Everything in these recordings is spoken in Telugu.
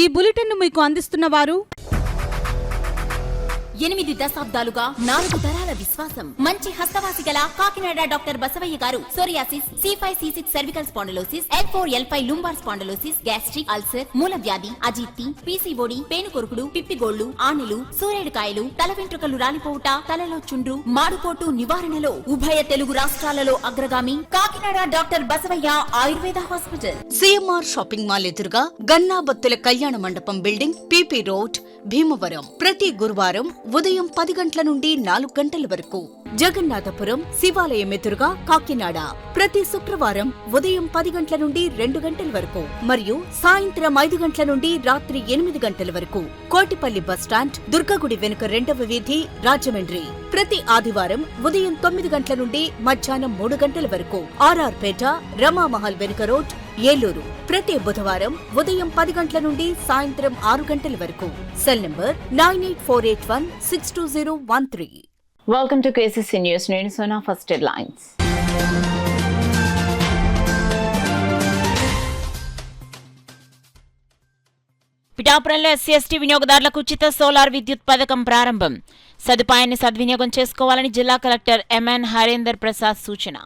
ఈ బులెటిన్ మీకు అందిస్తున్న వారు 8 దశాబ్దాలుగా 4 తరాల విశ్వాసం. మంచి హస్తవాసి గల కాకినాడ డాక్టర్ బసవయ్య గారు psoriasis, C5C6 cervical spondylosis, L4L5 lumbar spondylosis, gastric ulcer, మూల వ్యాధి, అజీర్తి, పీసీఓడి, పేనుకొరుకుడు, పిప్పిగోళ్లు, ఆనెలు, సూరేడుకాయలు, తల వెంట్రుకలు రాలిపోవుట, తలలో చుండ్రు, మాడుకోటు నివారణలో ఉభయ తెలుగు రాష్ట్రాలలో అగ్రగామి Kakinada doctor Basavayya Ayurveda hospital. CMR shopping mall ఎదురుగా గన్నాబత్తుల కళ్యాణ మండపం బిల్డింగ్, పిపి రోడ్, భీమవరం. ప్రతి గురువారం ఉదయం 10 గంటల నుండి 4 గంటల వరకు. జగన్నాథపురం శివాలయం ఎదురుగా కాకినాడ ప్రతి శుక్రవారం ఉదయం 10 గంటల నుండి 2 గంటల వరకు మరియు సాయంత్రం 5 గంటల నుండి రాత్రి 8 గంటల వరకు. కోటిపల్లి బస్టాండ్, దుర్గగుడి వెనుక 2వ వీధి, రాజమండ్రి ప్రతి ఆదివారం ఉదయం 9 గంటల నుండి మధ్యాహ్నం 3 గంటల వరకు. ఆర్ఆర్ పేట, రమామహల్ వెనుక రోడ్, ఏలూరు ప్రతి బుధవారం ఉదయం 10 గంటల నుండి సాయంత్రం 6 గంటల వరకు. Cell number 9848162013. Welcome to KCC news. నేను సోనా. First headlines. పిఠాపురంలో ఎస్సీ/ఎస్టీ వినియోగదారులకు ఉచిత సోలార్ విద్యుత్ పథకం ప్రారంభం. సదుపాయాన్ని సద్వినియోగం చేసుకోవాలని జిల్లా కలెక్టర్ ఎంఎన్ హరేందర్ ప్రసాద్ సూచన.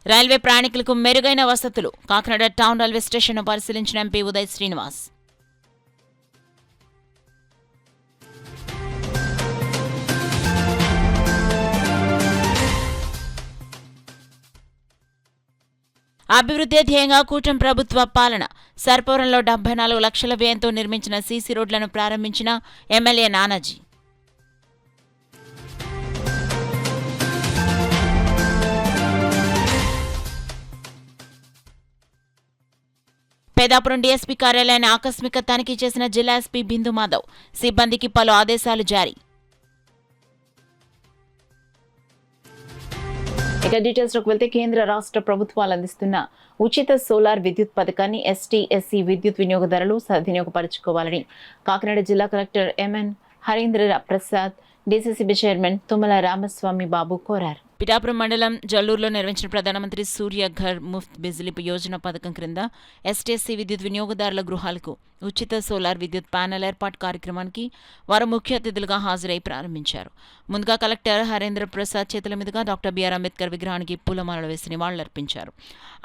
రైల్వే ప్రయాణికులకు మెరుగైన వసతులు. కాకినాడ టౌన్ రైల్వే స్టేషన్ను పరిశీలించిన ఎంపీ ఉదయ్ శ్రీనివాస్. అభివృద్ధి ధ్యేయంగా కూటమి ప్రభుత్వ పాలన. సర్పవరంలో 74 లక్షల వ్యయంతో నిర్మించిన సీసీ రోడ్లను ప్రారంభించిన ఎమ్మెల్యే నానాజీ. పేదాపురం డీఎస్పీ కార్యాలయాన్ని ఆకస్మిక తనిఖీ చేసిన జిల్లా ఎస్పీ బిందు మాధవ్. సిబ్బందికి పలు ఆదేశాలు జారీ. ఇక డీటెయిల్స్ లోకి వెళ్తే కేంద్ర రాష్ట్ర ప్రభుత్వాలు అందిస్తున్న ఉచిత సోలార్ విద్యుత్ పథకాన్ని ఎస్టీ/ఎస్సీ విద్యుత్ వినియోగదారులు సద్వినియోగపరచుకోవాలని కాకినాడ జిల్లా collector MN Harindra Prasad, DCCB chairman Tummala Ramaswamy Babu కోరారు. పిఠాపురం మండలం జల్లూరులో నిర్వహించిన ప్రధానమంత్రి సూర్య ఘర్ ముఫ్త్ బిజ్లీ యోజన పథకం క్రింద ఎస్టీఎస్సీ విద్యుత్ వినియోగదారుల గృహాలకు ఉచిత సోలార్ విద్యుత్ ప్యానెల్ ఏర్పాటు కార్యక్రమానికి వారు ముఖ్య అతిథులుగా హాజరై ప్రారంభించారు. ముందుగా కలెక్టర్ హరేంద్ర ప్రసాద్ చేతుల మీదుగా డాక్టర్ బిఆర్ అంబేద్కర్ విగ్రహానికి పూలమాలలు వేసి నివాళులర్పించారు.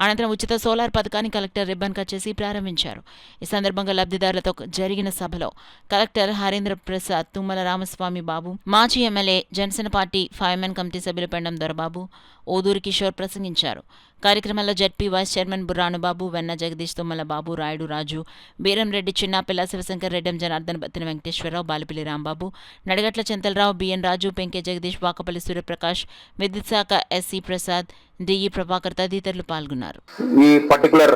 అనంతరం ఉచిత సోలార్ పథకాన్ని కలెక్టర్ రిబ్బన్ కట్ చేసి ప్రారంభించారు. ఈ సందర్భంగా లబ్ధిదారులతో జరిగిన సభలో కలెక్టర్ హరేంద్ర ప్రసాద్, తుమ్మల రామస్వామి బాబు, మాజీ MLA, Janasena party firemen committee సభ్యులు పెండం దొరబాబు, ఓదూరి కిషోర్ ప్రసంగించారు. కార్యక్రమంలో జడ్పీ వైస్ చైర్మన్ బుర్రానుబాబు, వెన్న జగదీష్, తుమ్మల బాబు, రాయుడు రాజు, బీరంరెడ్డి, చిన్నాపిల్ల, శివశంకర్ రెడ్డి, జనార్దన్, బత్తిన వెంకటేశ్వరరావు, బాలిపల్లి రాంబాబు, నడగట్ల చింతలరావు, బిఎన్ రాజు, పెంకే జగదీష్, వాకపల్లి సూర్యప్రకాష్, విద్యుత్ శాఖ ఎస్సీ ప్రసాద్, డిఈ ప్రభాకర్ తదితరులు పాల్గొన్నారు. ఈ పర్టికులర్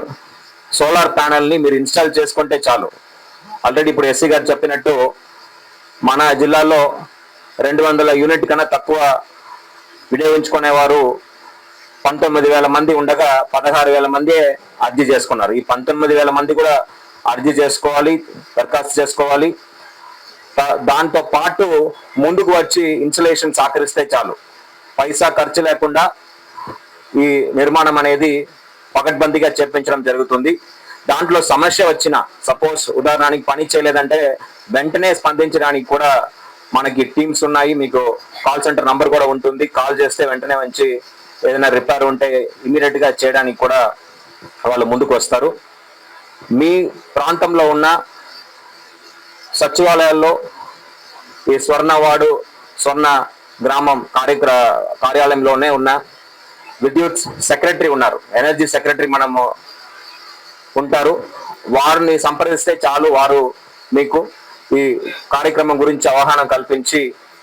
సోలార్ ప్యానెల్ ని మీరు ఇన్స్టాల్ చేసుకుంటే చాలు. ఆల్రెడీ ఇప్పుడు ఎస్సీ గారు చెప్పినట్టు మన జిల్లాలో 200 యూనిట్ కన్నా తక్కువ వినియోగించుకునేవారు 19,000 మంది ఉండగా 16,000 మంది అర్జీ చేసుకున్నారు. ఈ 19,000 మంది కూడా అర్జీ చేసుకోవాలి, దరఖాస్తు చేసుకోవాలి. దాంతో పాటు ముందుకు వచ్చి ఇన్స్టలేషన్ సహకరిస్తే చాలు. పైసా ఖర్చు లేకుండా ఈ నిర్మాణం అనేది పకడ్బందీగా చేపించడం జరుగుతుంది. దాంట్లో సమస్య వచ్చిన, సపోజ్ ఉదాహరణకి పని చేయలేదంటే వెంటనే స్పందించడానికి కూడా మనకి టీమ్స్ ఉన్నాయి. మీకు కాల్ సెంటర్ నంబర్ కూడా ఉంటుంది. కాల్ చేస్తే వెంటనే వచ్చి ఏదైనా రిపేర్ ఉంటే ఇమీడియట్ గా చేయడానికి కూడా వాళ్ళు ముందుకు వస్తారు. మీ ప్రాంతంలో ఉన్న సచివాలయాల్లో ఈ స్వర్ణవాడు, స్వర్ణ గ్రామం కార్యాలయంలోనే ఉన్న విద్యుత్ సెక్రటరీ ఉన్నారు, ఎనర్జీ సెక్రటరీ మనము ఉంటారు. వారిని సంప్రదిస్తే చాలు. వారు మీకు ఈ కార్యక్రమం గురించి అవగాహన కల్పించి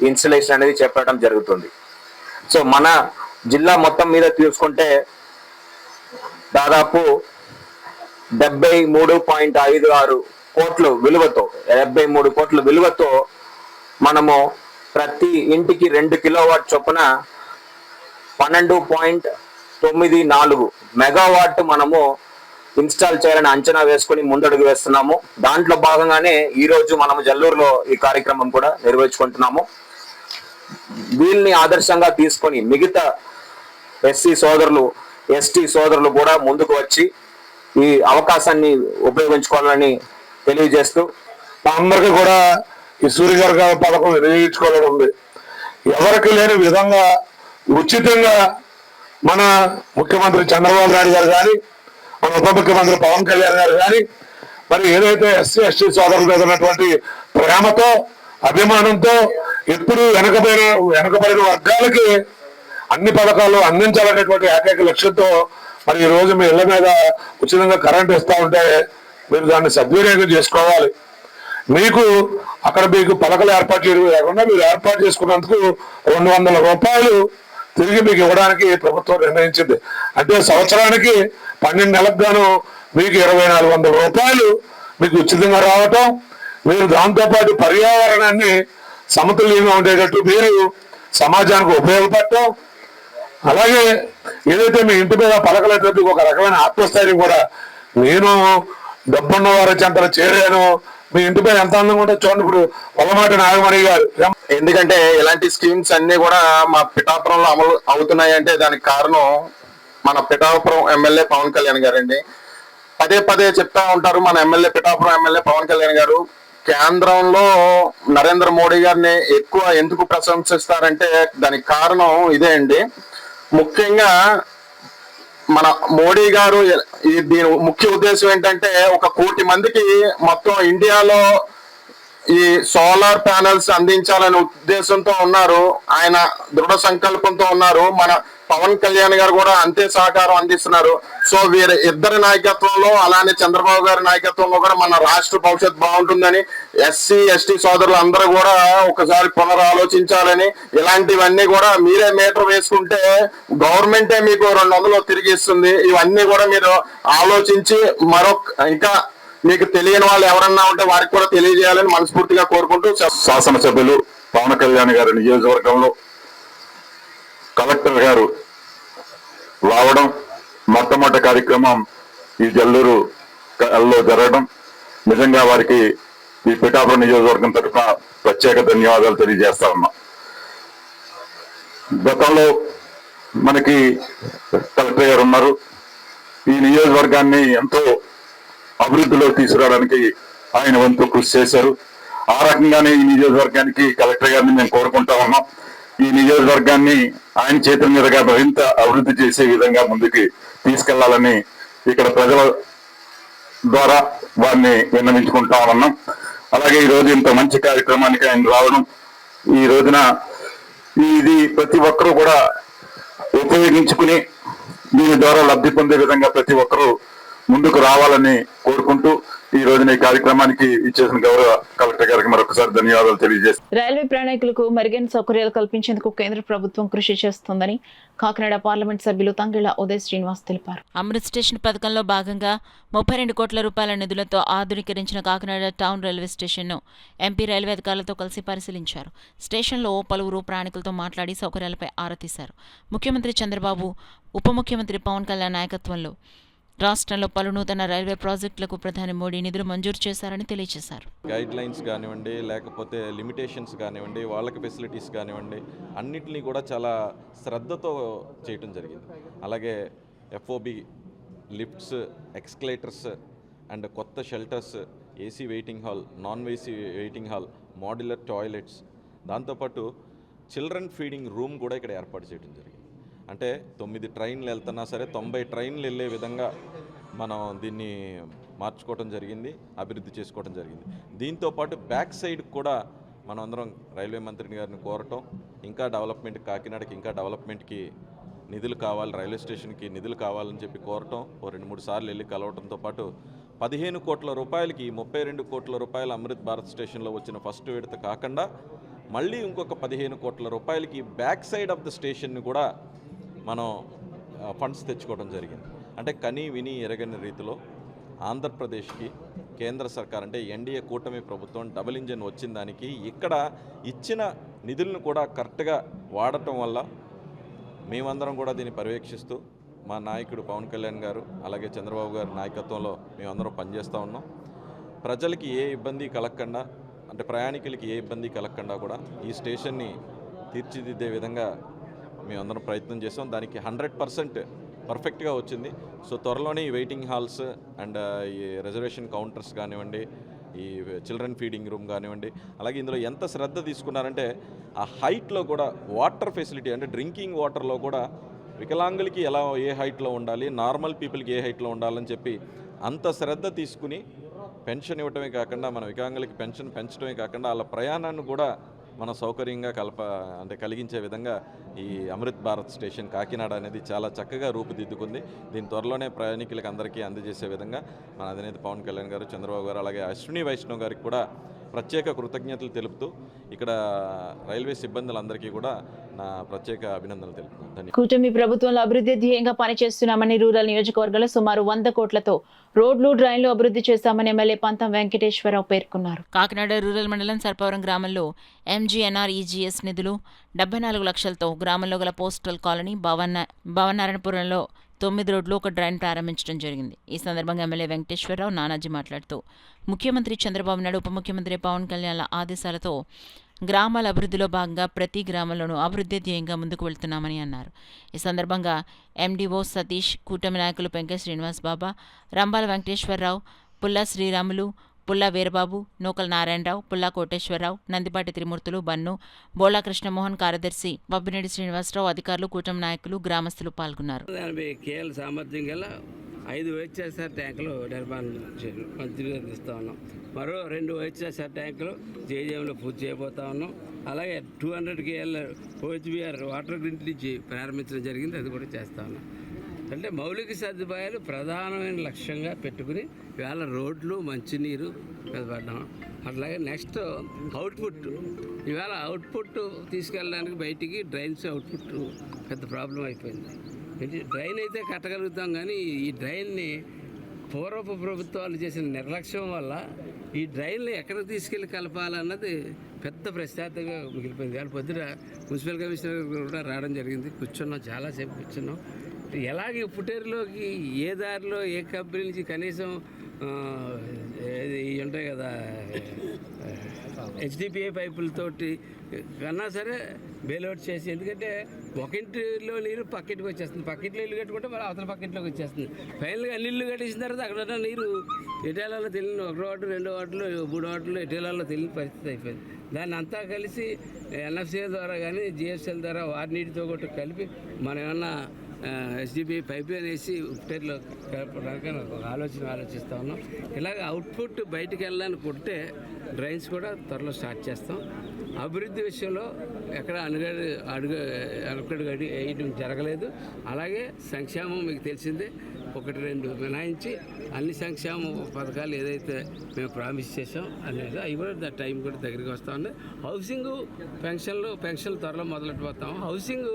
ఇన్స్టలేషన్ అనేది చేపట్టడం జరుగుతుంది. సో మన జిల్లా మొత్తం మీద చూసుకుంటే దాదాపు 73.56 కోట్ల విలువతో 73 కోట్ల విలువతో మనము ప్రతి ఇంటికి 2 కిలోవాట్ చొప్పున 12.94 మెగావాట్ మనము ఇన్స్టాల్ చేయాలని అంచనా వేసుకుని ముందడుగు వేస్తున్నాము. దాంట్లో భాగంగానే ఈ రోజు మనము జల్లూరులో ఈ కార్యక్రమం కూడా నిర్వహించుకుంటున్నాము. వీళ్ళని ఆదర్శంగా తీసుకొని మిగతా ఎస్సీ సోదరులు, ఎస్టీ సోదరులు కూడా ముందుకు వచ్చి ఈ అవకాశాన్ని ఉపయోగించుకోవాలని తెలియజేస్తూ, మా అందరికీ కూడా ఈ సూర్యగారి పథకం వినియోగించుకోవాలని ఉంది. ఎవరికి లేని విధంగా ఉచితంగా మన ముఖ్యమంత్రి చంద్రబాబు నాయుడు గారు కానీ, మన ఉప ముఖ్యమంత్రి పవన్ కళ్యాణ్ గారు కానీ, మరి ఏదైతే ఎస్సీ ఎస్టీ సోదరుల మీద ఉన్నటువంటి ప్రేమతో, అభిమానంతో ఎప్పుడు వెనకబడిన వర్గాలకి అన్ని పథకాలు అందించాలనేటువంటి ఏకైక లక్ష్యంతో మరి ఈ రోజు మీ ఇళ్ల మీద ఉచితంగా కరెంట్ ఇస్తా ఉంటే మీరు దాన్ని సద్వినియోగం చేసుకోవాలి. మీకు అక్కడ మీకు పలకలు ఏర్పాటు చేయడం కాకుండా మీరు ఏర్పాటు చేసుకున్నందుకు 200 రూపాయలు తిరిగి మీకు ఇవ్వడానికి ప్రభుత్వం నిర్ణయించింది. అంటే సంవత్సరానికి 12 నెలలకు గాను మీకు 2400 రూపాయలు మీకు ఉచితంగా రావటం, మీరు దాంతోపాటు పర్యావరణాన్ని సమతుల్యంగా ఉండేటట్టు మీరు సమాజానికి ఉపయోగపడటం, అలాగే ఏదైతే మీ ఇంటి మీద పలకలేటట్టు ఒక రకమైన ఆత్మస్థైర్యం కూడా, నేను డబ్బున్న వారి చెంతలో చేరాను, మీ ఇంటిపై ఎంత అందంగా ఉంటే చూడండి. ఇప్పుడు పొలమాటి నాగమణి గారు, ఎందుకంటే ఇలాంటి స్కీమ్స్ అన్ని కూడా మా పిఠాపురంలో అమలు అవుతున్నాయి అంటే దానికి కారణం మన పిఠాపురం ఎమ్మెల్యే పవన్ కళ్యాణ్ గారండి. పదే పదే చెప్తా ఉంటారు మన ఎమ్మెల్యే, పిఠాపురం ఎమ్మెల్యే పవన్ కళ్యాణ్ గారు కేంద్రంలో నరేంద్ర మోడీ గారిని ఎక్కువ ఎందుకు ప్రశంసిస్తారంటే దానికి కారణం ఇదే అండి. ముఖ్యంగా మన మోడీ గారు దీని ముఖ్య ఉద్దేశం ఏంటంటే 1 కోటి మందికి మొత్తం ఇండియాలో ఈ సోలార్ ప్యానెల్స్ అందించాలనే ఉద్దేశంతో ఉన్నారు. ఆయన దృఢ సంకల్పంతో ఉన్నారు. మన పవన్ కళ్యాణ్ గారు కూడా అంతే సహకారం అందిస్తున్నారు. సో వీరి ఇద్దరి నాయకత్వంలో, అలానే చంద్రబాబు గారి నాయకత్వంలో కూడా మన రాష్ట్ర భవిష్యత్తు బాగుంటుందని ఎస్సీ ఎస్టీ సోదరులు అందరూ కూడా ఒకసారి పునరాలోచించాలని, ఇలాంటివన్నీ కూడా మీరే మీటర్ వేసుకుంటే గవర్నమెంటే మీకు 200 తిరిగి ఇస్తుంది. ఇవన్నీ కూడా మీరు ఆలోచించి ఇంకా మీకు తెలియని వాళ్ళు ఎవరన్నా ఉంటే వారికి కూడా తెలియజేయాలని మనస్ఫూర్తిగా కోరుకుంటూ, శాసనసభ్యులు పవన్ కళ్యాణ్ గారి నియోజకవర్గంలో కలెక్టర్ గారు రావడం మొట్టమొదటి కార్యక్రమం ఈ జల్లూరులో జరగడం నిజంగా వారికి ఈ పిఠాపురం నియోజకవర్గం తరఫున ప్రత్యేక ధన్యవాదాలు తెలియజేస్తా ఉన్నాం. గతంలో మనకి కలెక్టర్ గారు ఉన్నారు. ఈ నియోజకవర్గాన్ని ఎంతో అభివృద్ధిలో తీసుకురావడానికి ఆయన వంతు కృషి చేశారు. ఆ రకంగానే ఈ నియోజకవర్గానికి కలెక్టర్ గారిని మేము కోరుకుంటా ఉన్నాం. ఈ నియోజకవర్గాన్ని ఆయన చేతుల మీదుగా మరింత అభివృద్ధి చేసే విధంగా ముందుకు తీసుకెళ్లాలని ఇక్కడ ప్రజల ద్వారా వారిని విన్నవించుకుంటా ఉన్నాం. అలాగే ఈ రోజు ఇంత మంచి కార్యక్రమానికి ఆయన రావడం, ఈ రోజున ఇది ప్రతి ఒక్కరూ కూడా ఉపయోగించుకుని దీని ద్వారా లబ్ధి పొందే విధంగా ప్రతి ఒక్కరూ ముందుకు రావాలని కోరుకుంటూ ఈ రోజున ఈ కార్యక్రమానికి ఇచ్చేసిన గౌరవ కలెక్టర్ గారికి మరొకసారి ధన్యవాదాలు తెలియజేస్తాను. రైల్వే ప్రయాణికులకు మెరుగైన సౌకర్యాలు కల్పించేందుకు కేంద్ర ప్రభుత్వం కృషి చేస్తోందని కాకినాడ పార్లమెంట్ సభ్యులు తంగెళ్ల ఉదయ్ శ్రీనివాస్ తెలిపారు. అమృత్ స్టేషన్ పథకంలో భాగంగా 32 కోట్ల రూపాయల నిధులతో ఆధునీకరించిన కాకినాడ టౌన్ రైల్వే స్టేషన్ను ఎంపీ రైల్వే అధికారులతో కలిసి పరిశీలించారు. స్టేషన్లో పలువురు ప్రయాణికులతో మాట్లాడి సౌకర్యాలపై ఆరా తీశారు. ముఖ్యమంత్రి చంద్రబాబు, ఉప ముఖ్యమంత్రి పవన్ కళ్యాణ్ నాయకత్వంలో రాష్ట్రంలో పలు నూతన రైల్వే ప్రాజెక్టులకు ప్రధాని మోడీ నిధులు మంజూరు చేశారని తెలియజేశారు. గైడ్ లైన్స్ కానివ్వండి, లేకపోతే లిమిటేషన్స్ కానివ్వండి, వాళ్ళకి ఫెసిలిటీస్ కానివ్వండి, అన్నిటినీ కూడా చాలా శ్రద్ధతో చేయటం జరిగింది. అలాగే ఎఫ్ఓబి లిఫ్ట్స్, ఎక్స్కలేటర్స్ అండ్ కొత్త shelters, AC waiting hall, non AC waiting hall, modular toilets, దాంతోపాటు చిల్డ్రన్ ఫీడింగ్ రూమ్ కూడా ఇక్కడ ఏర్పాటు చేయడం జరిగింది. అంటే 9 ట్రైన్లు వెళ్తున్నా సరే 90 ట్రైన్లు వెళ్ళే విధంగా మనం దీన్ని మార్చుకోవడం జరిగింది, అభివృద్ధి చేసుకోవడం జరిగింది. దీంతోపాటు బ్యాక్ సైడ్ కూడా మనం అందరం రైల్వే మంత్రిని గారిని కోరటం, ఇంకా డెవలప్మెంట్, కాకినాడకి ఇంకా డెవలప్మెంట్కి నిధులు కావాలి, రైల్వే స్టేషన్కి నిధులు కావాలని చెప్పి కోరటం, 2-3 సార్లు వెళ్ళి కలవటంతో పాటు 15 కోట్ల రూపాయలకి 32 కోట్ల రూపాయలు అమృత్ భారత్ స్టేషన్లో వచ్చిన ఫస్ట్ విడత కాకుండా మళ్ళీ ఇంకొక 15 కోట్ల రూపాయలకి బ్యాక్ సైడ్ ఆఫ్ ద స్టేషన్ని కూడా మనం ఫండ్స్ తెచ్చుకోవడం జరిగింది. అంటే కని విని ఎరగని రీతిలో ఆంధ్రప్రదేశ్కి కేంద్ర సర్కార్ అంటే ఎన్డీఏ కూటమి ప్రభుత్వం డబుల్ ఇంజన్ వచ్చిన దానికి ఇక్కడ ఇచ్చిన నిధులను కూడా కరెక్ట్గా వాడటం వల్ల మేమందరం కూడా దీన్ని పర్యవేక్షిస్తూ మా నాయకుడు పవన్ కళ్యాణ్ గారు అలాగే చంద్రబాబు గారి నాయకత్వంలో మేమందరం పనిచేస్తూ ఉన్నాం. ప్రజలకి ఏ ఇబ్బంది కలగకుండా, అంటే ప్రయాణికులకి ఏ ఇబ్బంది కలగకుండా కూడా ఈ స్టేషన్ని తీర్చిదిద్దే విధంగా మేమందరం ప్రయత్నం చేసాం. దానికి 100% పర్ఫెక్ట్గా వచ్చింది. సో త్వరలోనే ఈ వెయిటింగ్ హాల్స్ అండ్ ఈ రిజర్వేషన్ కౌంటర్స్ కానివ్వండి, ఈ చిల్డ్రన్ ఫీడింగ్ రూమ్ కానివ్వండి, అలాగే ఇందులో ఎంత శ్రద్ధ తీసుకున్నారంటే ఆ హైట్లో కూడా వాటర్ ఫెసిలిటీ అంటే డ్రింకింగ్ వాటర్లో కూడా వికలాంగులకి ఎలా ఏ హైట్లో ఉండాలి, నార్మల్ పీపుల్కి ఏ హైట్లో ఉండాలని చెప్పి అంత శ్రద్ధ తీసుకుని పెన్షన్ ఇవ్వటమే కాకుండా మన వికలాంగులకి పెన్షన్ పెంచడమే కాకుండా వాళ్ళ ప్రయాణాన్ని కూడా మన సౌకర్యంగా కలిగించే విధంగా ఈ అమృత్ భారత్ స్టేషన్ కాకినాడ అనేది చాలా చక్కగా రూపుదిద్దుకుంది. దీని త్వరలోనే ప్రయాణికులకు అందరికీ అందజేసే విధంగా మన అధినేత పవన్ కళ్యాణ్ గారు, చంద్రబాబు గారు, అలాగే అశ్విని వైష్ణవ్ గారికి కూడా ప్రత్యేక కృతజ్ఞతలు తెలుపుతూ ఇక్కడ రైల్వే సిబ్బందులందరికీ కూడా నా ప్రత్యేక అభినందనలు తెలుపుతున్నాను. కూటమి ప్రభుత్వంలో అభివృద్ధి ధ్యేయంగా పనిచేస్తున్నామని రూరల్ నియోజకవర్గంలో సుమారు 100 కోట్లతో రోడ్లు, డ్రైన్లు అభివృద్ధి చేశామని ఎమ్మెల్యే పంతం వెంకటేశ్వరరావు పేర్కొన్నారు. కాకినాడ రూరల్ మండలం సర్పవరం గ్రామంలో MGNREGS నిధులు 74 లక్షలతో గ్రామంలో గల పోస్టల్ కాలనీ భవనారాయణపురంలో 9 రోడ్లు, 1 డ్రైన్ ప్రారంభించడం జరిగింది. ఈ సందర్భంగా ఎమ్మెల్యే వెంకటేశ్వరరావు నానాజీ మాట్లాడుతూ ముఖ్యమంత్రి చంద్రబాబు నాయుడు, ఉప ముఖ్యమంత్రి పవన్ కళ్యాణ్ల ఆదేశాలతో గ్రామాల అభివృద్ధిలో భాగంగా ప్రతి గ్రామంలోనూ అభివృద్ధి ధ్యేయంగా ముందుకు వెళ్తున్నామని అన్నారు. ఈ సందర్భంగా MDO సతీష్, కూటమి నాయకులు పెంక శ్రీనివాస్ బాబా, రంబాల వెంకటేశ్వరరావు, పుల్లా శ్రీరాములు, పుల్లా వీరబాబు, నూకల నారాయణరావు, పుల్లా కోటేశ్వరరావు, నందిపాటి త్రిమూర్తులు, బన్ను, బోళా కృష్ణమోహన్, కార్యదర్శి బబ్బినేడి శ్రీనివాసరావు, అధికారులు, కూటమి నాయకులు, గ్రామస్తులు పాల్గొన్నారు. 80 KL సామర్థ్యం గల 5 వైద్యశాస్త్ర ట్యాంకులు నిర్మాణం మంత్రిగా ఇస్తూ ఉన్నాం. మరో 2 వైద్యశాస్త్ర ట్యాంకులు జేజేఎంలో పూర్తి చేయబోతా ఉన్నాం. అలాగే 200 KL OHBR వాటర్ గ్రిడ్ నుంచి ప్రారంభించడం జరిగింది, అది కూడా చేస్తూ ఉన్నాం. అంటే మౌలిక సదుపాయాలు ప్రధానమైన లక్ష్యంగా పెట్టుకుని ఇవాళ రోడ్లు, మంచినీరు పడ్డాం. అట్లాగే నెక్స్ట్ అవుట్పుట్, ఇవాళ అవుట్పుట్ తీసుకెళ్ళడానికి బయటికి డ్రైన్స్ అవుట్పుట్ పెద్ద ప్రాబ్లం అయిపోయింది. డ్రైన్ అయితే కట్టగలుగుతాం, కానీ ఈ డ్రైన్ని పూర్వపు ప్రభుత్వాలు చేసిన నిర్లక్ష్యం వల్ల ఈ డ్రైన్లు ఎక్కడికి తీసుకెళ్ళి కలపాలన్నది పెద్ద ప్రశ్నార్థంగా మిగిలిపోయింది. వాళ్ళ పొద్దున మున్సిపల్ కమిషనర్ కూడా రావడం జరిగింది, కూర్చున్నాం, చాలాసేపు కూర్చున్నాం. ఎలాగే పుటేరులోకి ఏ దారిలో ఏ కంపెనీ నుంచి కనీసం ఇవి ఉంటాయి కదా HDPE పైపులతోటి కన్నా సరే బెయిల్అవుట్ చేసి, ఎందుకంటే ఒక ఇంటిలో నీరు పక్కింటికి వచ్చేస్తుంది, పక్కింట్లో ఇల్లు కట్టుకుంటే మళ్ళీ అవతల పక్కింట్లోకి వచ్చేస్తుంది. ఫైనల్గా అన్ని ఇల్లు కట్టేసిన తర్వాత అక్కడ నీరు ఎటేలాలో తెలియని 1 వార్డు, 2 వార్డులు, 3 వార్డులు ఎటేలాలో తెలియని పరిస్థితి అయిపోయింది. దాన్ని అంతా కలిసి NFCA ద్వారా కానీ GFCL ద్వారా వారి నీటితో కూడా కలిపి మనం ఏమన్నా HDPE పైప్ లైన్ వేసి ఉప్పేరులో కలపడానికి ఒక ఆలోచిస్తూ ఉన్నాం. ఇలాగ అవుట్పుట్ బయటికి వెళ్ళడానికి కొట్టే డ్రైన్స్ కూడా త్వరలో స్టార్ట్ చేస్తాం. అభివృద్ధి విషయంలో ఎక్కడ అడుగడు వేయడం జరగలేదు. అలాగే సంక్షేమం మీకు తెలిసిందే, 1-2 మినాయించి అన్ని సంక్షేమ పథకాలు ఏదైతే మేము ప్రామిస్ చేసాం అనేది అవి కూడా టైం కూడా దగ్గరికి వస్తూ ఉన్నాయి. హౌసింగ్ పెన్షన్లు త్వరలో మొదలెట్టిపోతాం. హౌసింగ్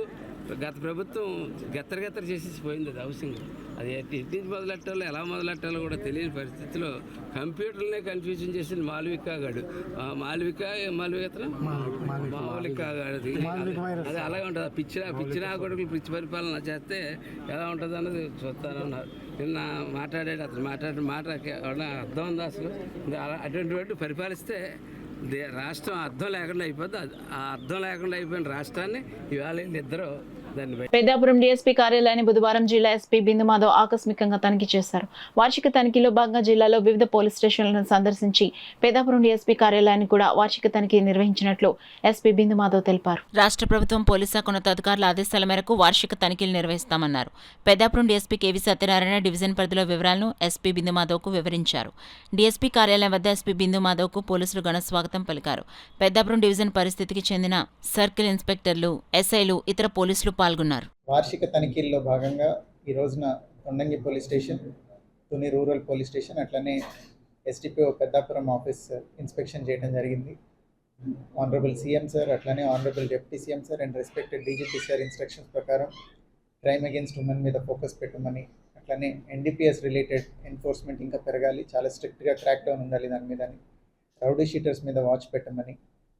గత ప్రభుత్వం గెత్తర చేసేసి పోయింది. అది హౌసింగ్ అది ఎట్టి మొదలెట్టాలో ఎలా మొదలెట్టాలో కూడా తెలియని పరిస్థితిలో కంప్యూటర్లనే కన్ఫ్యూజన్ చేసింది మాళవిక గాడు. మాళవిక గాడిది అది అలాగే ఉంటుంది. పిచ్చిన కొడుకులు పిచ్చి పరిపాలన చేస్తే ఎలా ఉంటుంది అన్నది చూస్తానన్నారు. నిన్న మాట్లాడాడు, అతను మాట్లాడిన మాట అర్థం ఉందా అసలు? అటువంటి పరిపాలిస్తే రాష్ట్రం అర్థం లేకుండా అయిపోద్ది. ఆ అర్థం లేకుండా అయిపోయిన రాష్ట్రాన్ని ఇవాళ ఇద్దరు పెద్దాపురం డీఎస్పీ కార్యాలయాన్ని బుధవారం జిల్లా ఎస్పీ బిందు మాధవ్ ఆకస్మికంగా తనిఖీ చేశారు. వార్షిక తనిఖీలో భాగంగా జిల్లాలో వివిధ పోలీస్ స్టేషన్లను సందర్శించి పెద్దాపురం డీఎస్పీ కార్యాలయాన్ని కూడా వార్షిక తనిఖీ నిర్వహించినట్లు ఎస్పీ బిందు మాధవ్ తెలిపారు. రాష్ట్ర ప్రభుత్వం పోలీసు శాఖ ఉన్నతాధికారుల ఆదేశాల మేరకు వార్షిక తనిఖీలు నిర్వహిస్తామన్నారు. Peddapuram DSP KV Satyanarayana division పరిధిలో వివరాలను ఎస్పీ బిందు మాధవ్కు వివరించారు. డీఎస్పీ కార్యాలయం వద్ద ఎస్పీ బిందు మాధవ్కు పోలీసులు ఘన స్వాగతం పలికారు. పెద్దాపురం డివిజన్ పరిస్థితికి చెందిన సర్కిల్ ఇన్స్పెక్టర్లు, ఎస్ఐలు, ఇతర పోలీసులు పాల్గొన్నారు. వార్షిక తనిఖీల్లో భాగంగా ఈ రోజున Kondangi police station, Tuni rural police station, అట్లనే SDPO పెద్దాపురం ఆఫీస్ ఇన్స్పెక్షన్ చేయడం జరిగింది. ఆనరబుల్ సీఎం సార్, అట్లనే honourable deputy CM sir and respected DGP sir instructions ప్రకారం క్రైమ్ అగేన్స్ట్ ఉమెన్ మీద ఫోకస్ పెట్టమని, అట్లనే NDPS రిలేటెడ్ ఎన్ఫోర్స్మెంట్ ఇంకా పెరగాలి, చాలా స్ట్రిక్ట్గా క్రాక్ డౌన్ ఉండాలి దాని మీద, రౌడీ షీటర్స్ మీద వాచ్ పెట్టమని,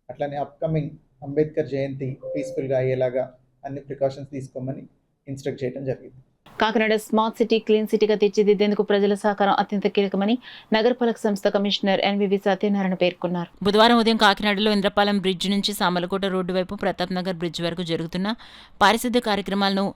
అట్లనే అప్కమింగ్ అంబేద్కర్ జయంతి పీస్ఫుల్గా అయ్యేలాగా అన్ని ప్రికాషన్స్ తీసుకోమని ఇన్స్ట్రక్ట్ చేయడం జరిగింది. కాకినాడ స్మార్ట్ సిటీ క్లీన్ సిటీగా తీర్చిదిద్దేందుకు ప్రజల సహకారం అత్యంత కీలకమని నగరపాలక సంస్థ కమిషనర్ ఎన్వివి సత్యనారాయణ పేర్కొన్నారు. బుధవారం ఉదయం కాకినాడలో ఇంద్రపాలెం బ్రిడ్జ్ నుంచి సామలకోట రోడ్డు వైపు ప్రతాప్ నగర్ బ్రిడ్జ్ వరకు జరుగుతున్న పారిశుద్ధ్య కార్యక్రమాలను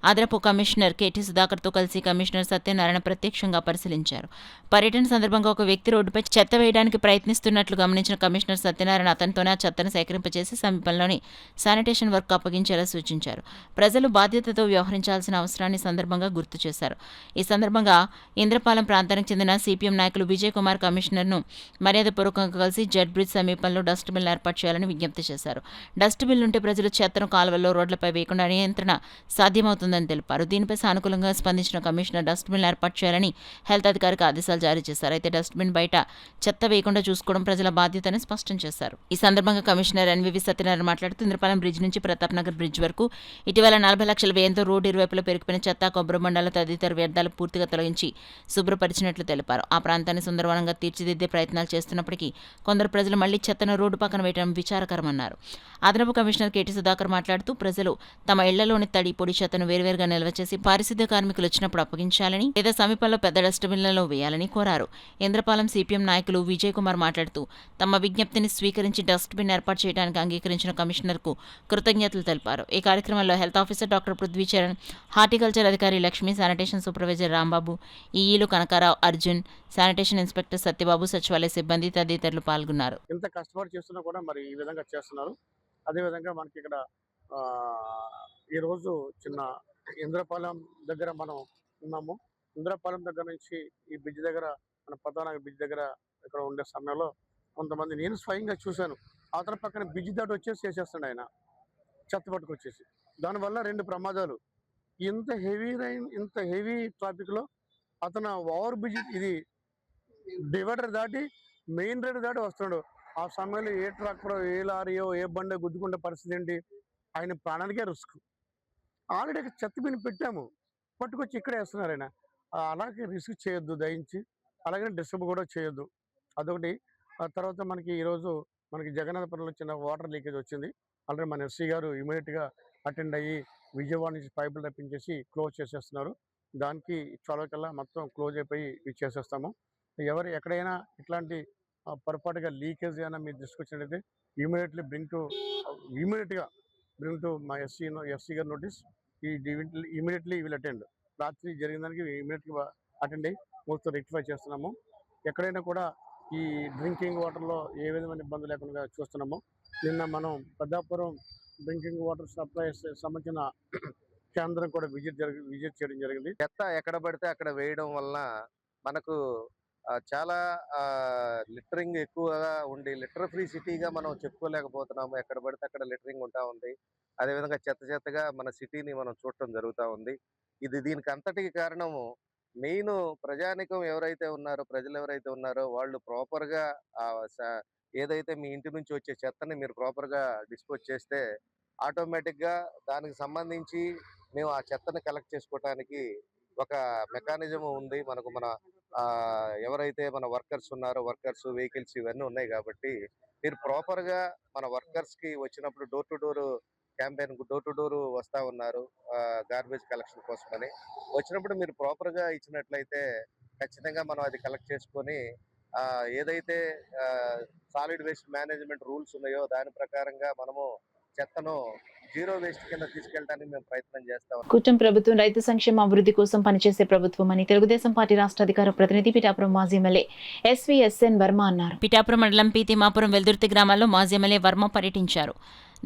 అదనపు కమిషనర్ కెటి సుధాకర్తో కలిసి కమిషనర్ సత్యనారాయణ ప్రత్యక్షంగా పరిశీలించారు. పర్యటన సందర్భంగా ఒక వ్యక్తి రోడ్డుపై చెత్త వేయడానికి ప్రయత్నిస్తున్నట్లు గమనించిన కమిషనర్ సత్యనారాయణ అతనితోనే ఆ చెత్తను సేకరింపచేసి సమీపంలోని శానిటేషన్ వర్క్ అప్పగించేలా సూచించారు. ప్రజలు బాధ్యతతో వ్యవహరించాల్సిన అవసరాన్ని సందర్భంగా గుర్తు చేశారు. ఈ సందర్భంగా ఇంద్రపాలెం ప్రాంతానికి చెందిన సిపిఎం నాయకులు విజయ్ కుమార్ కమిషనర్ను మర్యాదపూర్వకంగా కలిసి జెడ్ బ్రిడ్జ్ సమీపంలో డస్ట్బిన్లు ఏర్పాటు చేయాలని విజ్ఞప్తి చేశారు. డస్ట్బిన్లుంటే ప్రజలు చెత్తను కాలువల్లో రోడ్లపై వేయకుండా నియంత్రణ సాధ్యమవుతుంది తెలిపారు. దీనిపై సానుకూలంగా స్పందించిన కమిషనర్ డస్ట్బిన్ ఏర్పాటు చేయాలని హెల్త్ అధికారికి ఆదేశాలు జారీ చేశారు. అయితే డస్ట్బిన్ బయట చెత్త వేయకుండా చూసుకోవడం ప్రజల బాధ్యతని స్పష్టం చేశారు. ఈ సందర్భంగా కమిషనర్ ఎన్వివి సత్యనారాయణ మాట్లాడుతూ ఇంద్రపాలెం బ్రిడ్జ్ నుంచి ప్రతాప్ నగర్ బ్రిడ్జ్ వరకు ఇటీవల 40 లక్షల వ్యయంతో రోడ్డు ఇరువైపులా పెరిగిపోయిన చెత్త, కొబ్బరి బండాలు తదితర వ్యర్థాలు పూర్తిగా తొలగించి శుభ్రపరిచినట్లు తెలిపారు. ఆ ప్రాంతాన్ని సుందరవనంగా తీర్చిదిద్దే ప్రయత్నాలు చేస్తున్నప్పటికీ కొందరు ప్రజలు మళ్లీ చెత్తను రోడ్డు పక్కన వేయడం విచారకరమన్నారు. అదనపు కమిషనర్ కెటి సుధాకర్ మాట్లాడుతూ ప్రజలు తమ ఇళ్లలోని తడి, పొడి చెత్తను వేరువేరుగా నిల్వ చేసి పారిశుద్ధ్య కార్మికులు వచ్చినప్పుడు అప్పగించాలని లేదా సమీపంలో పెద్ద డస్ట్బిన్లలో వేయాలని కోరారు. ఇంద్రపాలెం సిపిఎం నాయకులు విజయ్ కుమార్ మాట్లాడుతూ తమ విజ్ఞప్తిని స్వీకరించి డస్ట్బిన్ ఏర్పాటు చేయడానికి అంగీకరించిన కమిషనర్కు కృతజ్ఞతలు తెలిపారు. ఈ కార్యక్రమంలో health officer doctor Prithvicharan, horticulture అధికారి లక్ష్మి, శానిటేషన్ సూపర్వైజర్ రాంబాబు, ఈఈలు కనకారావు, అర్జున్, శానిటేషన్ ఇన్స్పెక్టర్ సత్యబాబు, సచివాలయ సిబ్బంది తదితరులు పాల్గొన్నారు. ఎంత కష్టపడి చేస్తున్నా కూడా మరి ఈ విధంగా చేస్తున్నారు. అదేవిధంగా మనకి ఇక్కడ ఈరోజు చిన్న ఇంద్రపాలెం దగ్గర మనం ఉన్నాము. ఇంద్రపాలెం దగ్గర నుంచి ఈ బ్రిడ్జ్ దగ్గర, మన ప్రధాన బ్రిడ్జ్ దగ్గర ఇక్కడ ఉండే సమయంలో కొంతమంది నేను స్వయంగా చూశాను. అతని పక్కన బ్రిడ్జ్ దాటి వచ్చేసి చేసేస్తాడు ఆయన చెత్త పట్టుకొచ్చేసి. దానివల్ల 2 ప్రమాదాలు. ఇంత హెవీ ట్రాఫిక్లో అతను ఓవర్ బ్రిడ్జ్, ఇది డివైడర్ దాటి మెయిన్ రోడ్ దాటి వస్తున్నాడు. ఆ సమయంలో ఏ ట్రాక్టరో, ఏ లారీయో, ఏ బండో గుద్దుకుంటే పరిస్థితి ఏంటి? ఆయన ప్రాణానికే రిస్క్. ఆల్రెడీ చెత్త బిన్ని పెట్టాము, పట్టుకొచ్చి ఇక్కడే వేస్తున్నారు ఆయన. అలాగే రిస్క్ చేయొద్దు దయించి, అలాగే డిస్టర్బ్ కూడా చేయొద్దు. అదొకటి. ఆ తర్వాత మనకి ఈరోజు జగన్నాథపురంలో చిన్న వాటర్ లీకేజ్ వచ్చింది. ఆల్రెడీ మన ఎస్సీ గారు ఇమీడియట్గా అటెండ్ అయ్యి విజయవాడ నుంచి పైపులు రప్పించేసి క్లోజ్ చేసేస్తున్నారు. దానికి 12 కల్లా మొత్తం క్లోజ్ అయిపోయి ఇచ్చేసేస్తాము. ఎక్కడైనా ఇట్లాంటి పొరపాటుగా లీకేజ్ అయినా మీరు దృష్టికి వచ్చినట్లయితే ఇమీడియట్గా బ్రింగ్ టు మా ఎస్సీ గారు నోటీస్. Immediately will attend. రాత్రి జరిగిన దానికి ఇమీడియట్గా అటెండ్ అయ్యి మొత్తం రెక్టిఫై చేస్తున్నాము. ఎక్కడైనా కూడా ఈ డ్రింకింగ్ వాటర్లో ఏ విధమైన ఇబ్బంది లేకుండా చూస్తున్నాము. నిన్న మనం పెద్దాపురం డ్రింకింగ్ వాటర్ సప్లై సంబంధించిన కేంద్రం కూడా విజిట్ చేయడం జరిగింది. చెత్త ఎక్కడ పడితే అక్కడ వేయడం వలన మనకు చాలా లిటరింగ్ ఎక్కువగా ఉండి లిటర్ ఫ్రీ సిటీగా మనం చెప్పుకోలేకపోతున్నాము. ఎక్కడ పడితే అక్కడ లిటరింగ్ ఉంటా ఉంది. అదేవిధంగా చెత్తగా మన సిటీని మనం చూడటం జరుగుతూ ఉంది. దీనికి అంతటికి కారణము మెయిన్ ప్రజానికం ప్రజలు ఎవరైతే ఉన్నారో వాళ్ళు ప్రాపర్గా ఏదైతే మీ ఇంటి నుంచి వచ్చే చెత్తని మీరు ప్రాపర్గా డిస్పోజ్ చేస్తే ఆటోమేటిక్గా దానికి సంబంధించి మేము ఆ చెత్తని కలెక్ట్ చేసుకోవటానికి ఒక మెకానిజం ఉంది. మన ఎవరైతే మన వర్కర్స్ ఉన్నారో వెహికల్స్ ఇవన్నీ ఉన్నాయి కాబట్టి మీరు ప్రాపర్గా మన వర్కర్స్కి వచ్చినప్పుడు door to door campaign door to door వస్తూ ఉన్నారు గార్బేజ్ కలెక్షన్ కోసమని. వచ్చినప్పుడు మీరు ప్రాపర్గా ఇచ్చినట్లయితే ఖచ్చితంగా మనం అది కలెక్ట్ చేసుకొని ఏదైతే సాలిడ్ వేస్ట్ మేనేజ్మెంట్ రూల్స్ ఉన్నాయో దాని ప్రకారంగా మనము చెత్తను జీరో వేస్ట్ కింద తీసుకెళ్ళడానికి మేము ప్రయత్నం చేస్తాం. కూటమి ప్రభుత్వం రైతు సంక్షేమ అభివృద్ధి కోసం పనిచేసే ప్రభుత్వం అని తెలుగుదేశం పార్టీ రాష్ట్ర అధికార ప్రతినిధి పిఠాపురం మాజీ ఎమ్మెల్యే ఎస్వీఎస్ఎన్ వర్మ అన్నారు. పిఠాపురం మండలం పి తిమ్మాపురం వెల్దుర్తి గ్రామాల్లో మాజీ ఎమ్మెల్యే వర్మ పర్యటించారు.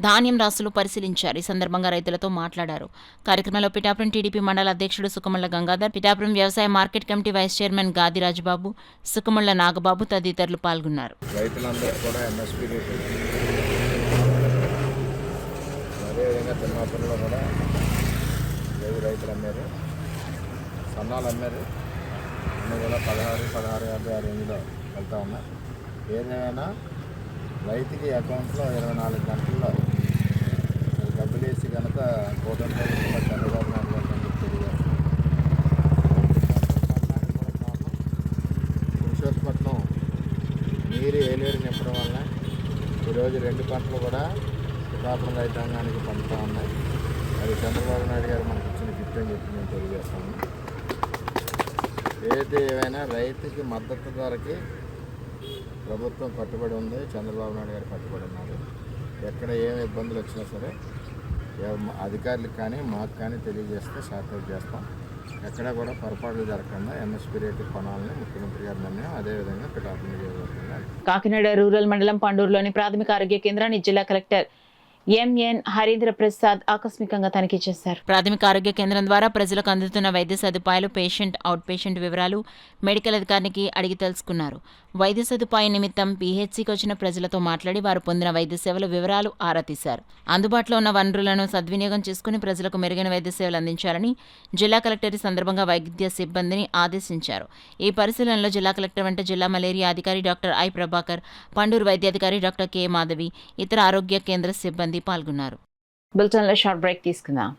ధాన్యం రాసులు పరిశీలించారు. ఈ సందర్భంగా రైతులతో మాట్లాడారు. కార్యక్రమంలో పిఠాపురం టీడీపీ మండల అధ్యక్షుడు సుకమళ్ళ గంగాధర్, పిఠాపురం వ్యవసాయ మార్కెట్ కమిటీ వైస్ చైర్మన్ గాది రాజబాబు, సుకమళ్ళ నాగబాబు తదితరులు పాల్గొన్నారు. రైతులందరూ కూడా ఎంఎస్పీ రేటు, అదేవిధంగా తిమ్మాపురంలో కూడా రైతులు అమ్మారు, సన్నాలు అమ్మారు. అన్నీ కూడా 16-16.50 ఆ రేంజ్లో వెళ్తూ ఉన్నాయి. ఏదైనా రైతుకి అకౌంట్లో 24 గంటల్లో డబ్బులు వేసి కనుక కూటమి ప్రభుత్వం చంద్రబాబు నాయుడు గారు తెలియజేస్తారు. పురుషోత్పట్నం నీరు ఏలేరు నింపడం వల్ల ఈరోజు 2 పంటలు కూడా పిఠాపురం రైతాంగానికి పండుతూ ఉన్నాయి. అది చంద్రబాబు నాయుడు గారు మనకు ఇచ్చిన కరెక్ట్ అని చెప్పి మేము తెలియజేస్తాము. ఏదైతే ఏమైనా రైతుకి మద్దతు ధరకి ప్రభుత్వం కట్టుబడి ఉంది, చంద్రబాబు నాయుడు గారు కట్టుబడి ఉన్నారు. ఎక్కడ ఏమి ఇబ్బందులు వచ్చినా సరే అధికారులకు కానీ మాకు కానీ తెలియజేస్తే సార్ట్అవుట్ చేస్తాం. ఎక్కడా కూడా పొరపాట్లు జరగకుండా ఎంఎస్పీ రేటు కొనాలని ముఖ్యమంత్రి గారి నిర్ణయం. అదేవిధంగా పిఠాపురం నియోజకవర్గంగా కాకినాడ రూరల్ మండలం పండూరులోని ప్రాథమిక ఆరోగ్య కేంద్రాన్ని జిల్లా కలెక్టర్ ఎంఎన్ హరీంద్ర ప్రసాద్ ఆకస్మికంగా తనిఖీ చేశారు. ప్రాథమిక ఆరోగ్య కేంద్రం ద్వారా ప్రజలకు అందుతున్న వైద్య సదుపాయాలు, పేషెంట్, అవుట్ పేషెంట్ వివరాలు మెడికల్ అధికారికి అడిగి తెలుసుకున్నారు. వైద్య సదుపాయం నిమిత్తం పీహెచ్సీకి వచ్చిన ప్రజలతో మాట్లాడి వారు పొందిన వైద్య సేవల వివరాలు ఆరా తీశారు. అందుబాటులో ఉన్న వనరులను సద్వినియోగం చేసుకుని ప్రజలకు మెరుగైన వైద్య సేవలు అందించాలని జిల్లా కలెక్టర్ ఈ సందర్భంగా వైద్య సిబ్బందిని ఆదేశించారు. ఈ పరిశీలనలో జిల్లా కలెక్టర్ వెంట జిల్లా మలేరియా అధికారి డాక్టర్ ఐ ప్రభాకర్, పండూరు వైద్యాధికారి డాక్టర్ కె మాధవి, ఇతర ఆరోగ్య కేంద్ర సిబ్బంది పాల్గొన్నారు. బులెటిన్లో షార్ట్ బ్రేక్ తీసుకుందాం.